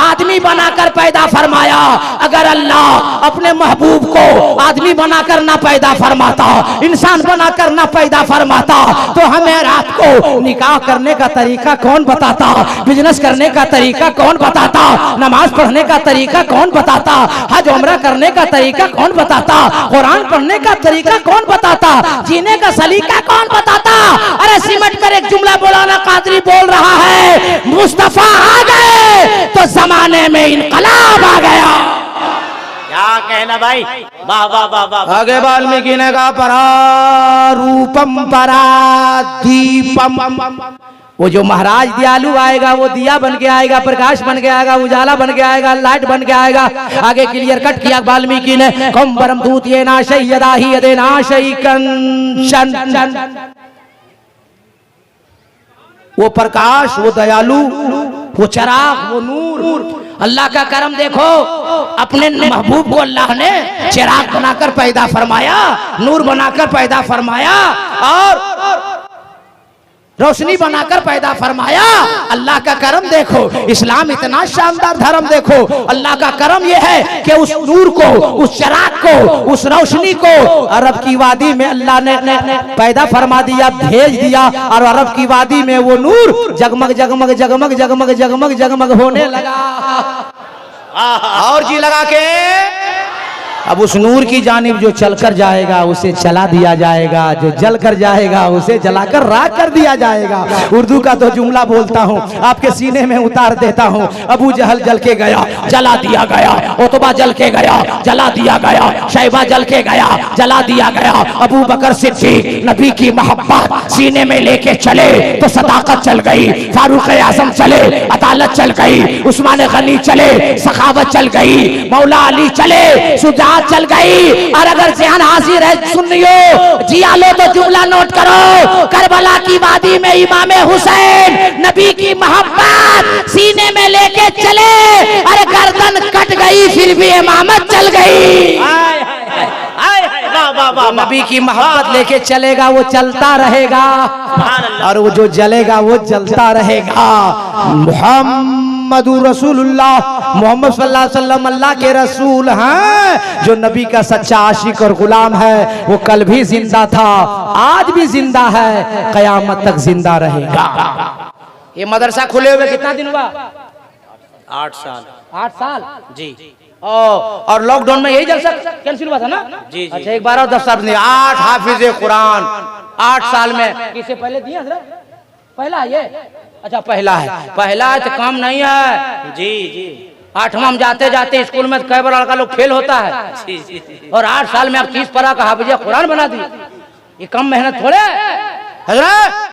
आदमी बनाकर पैदा फरमाया। अगर अल्लाह अपने महबूब को आदमी बनाकर ना पैदा फरमाता, इंसान बनाकर ना पैदा फरमाता, तो हमें रात को निकाह करने का तरीका कौन बताता, बिजनेस करने का तरीका कौन बताता, नमाज पढ़ने का तरीका कौन बताता, हज उम्रा करने का तरीका कौन बताता, कुरान पढ़ने का तरीका कौन बताता, जीने का सलीका कौन बताता। अरे सिमट कर एक जुमला मौलाना कादरी बोल रहा है, मुस्तफा आ गए तो जमाने में इनकलाब आ गया। क्या क्या कहना भाई, वाह वाह वाह वाह। आगे वाल्मीकि ने कहा परा रूपम परा दीपम, वो जो महाराज दयालु आएगा वो दिया बन के आएगा, प्रकाश बन के आएगा, उजाला बन के आएगा, लाइट बन के आएगा। आगे क्लियर कट किया वाल्मीकि ने, कम परम दूत ये नाशय यदा ही यदे नाशय कंचन, वो प्रकाश, वो दयालु, वो चराग, वो नूर। अल्लाह का करम देखो, अपने महबूब को अल्लाह ने चिराग बनाकर पैदा फरमाया, नूर बनाकर पैदा फरमाया और रोशनी बनाकर पैदा फरमाया। अल्लाह का करम देखो, इस्लाम इतना शानदार धर्म देखो। अल्लाह का करम यह है कि उस नूर को, उस चिराग को, उस रोशनी को अरब की वादी में अल्लाह ने पैदा फरमा दिया, भेज दिया, और अरब की वादी में वो नूर जगमग जगमग जगमग जगमग जगमग जगमग होने लगा। और जी लगा के अब उस नूर की जानिब जो चलकर जाएगा उसे चला दिया जाएगा, जो जल कर जाएगा उसे जलाकर राख कर दिया जाएगा। उर्दू का तो जुमला बोलता हूँ, आपके सीने में उतार देता हूँ। अबू जहल जल के गया, जला दिया गया। उतबा जल के गया, जला दिया गया। शैबा जल के गया, जला दिया गया। अबू बकर सिद्दीक नबी की मोहब्बत सीने में लेके चले तो सदाकत चल गई। फारूक आजम चले, अदालत चल गई। उस्मान गनी चले, सखावत चल गई। मौला अली चले, सुजा चल गई। और अगर ध्यान हाजिर है सुनियो, जिया लो तो जुमला नोट करो। करबला की वादी में इमाम हुसैन नबी की मोहब्बत सीने में लेके चले, अरे गर्दन कट गई फिर भी इमामत चल गई। नबी की मोहब्बत लेके चलेगा वो चलता रहेगा, और वो जो जलेगा वो जलता रहेगा। मुहम्मदुर रसूलुल्लाह, मोहम्मद सल्लल्लाहु अलैहि वसल्लम अल्लाह के रसूल हैं। जो नबी का सच्चा आशिक और गुलाम है वो कल भी जिंदा था, आज भी जिंदा है, कयामत तक जिंदा रहेगा। ये मदरसा खुले हुए कितना दिन हुआ? 8 साल। 8 साल जी। और लॉकडाउन में यही जलसा कैंसिल हुआ था ना? जी, जी। अच्छा, एक बार और 10 साल में 8 हाफिज कुरान 8 साल में। किसे पहले दिया पहला ये? अच्छा पहला है, पहला है तो काम नहीं है। जी जी। 8वां में जाते जाते स्कूल में कई बार लड़का लोग फेल होता है, जी जी। और 8 साल में आप 30 पारा का हाफिज कुरान बना दी। ये कम मेहनत थोड़े है हजरत।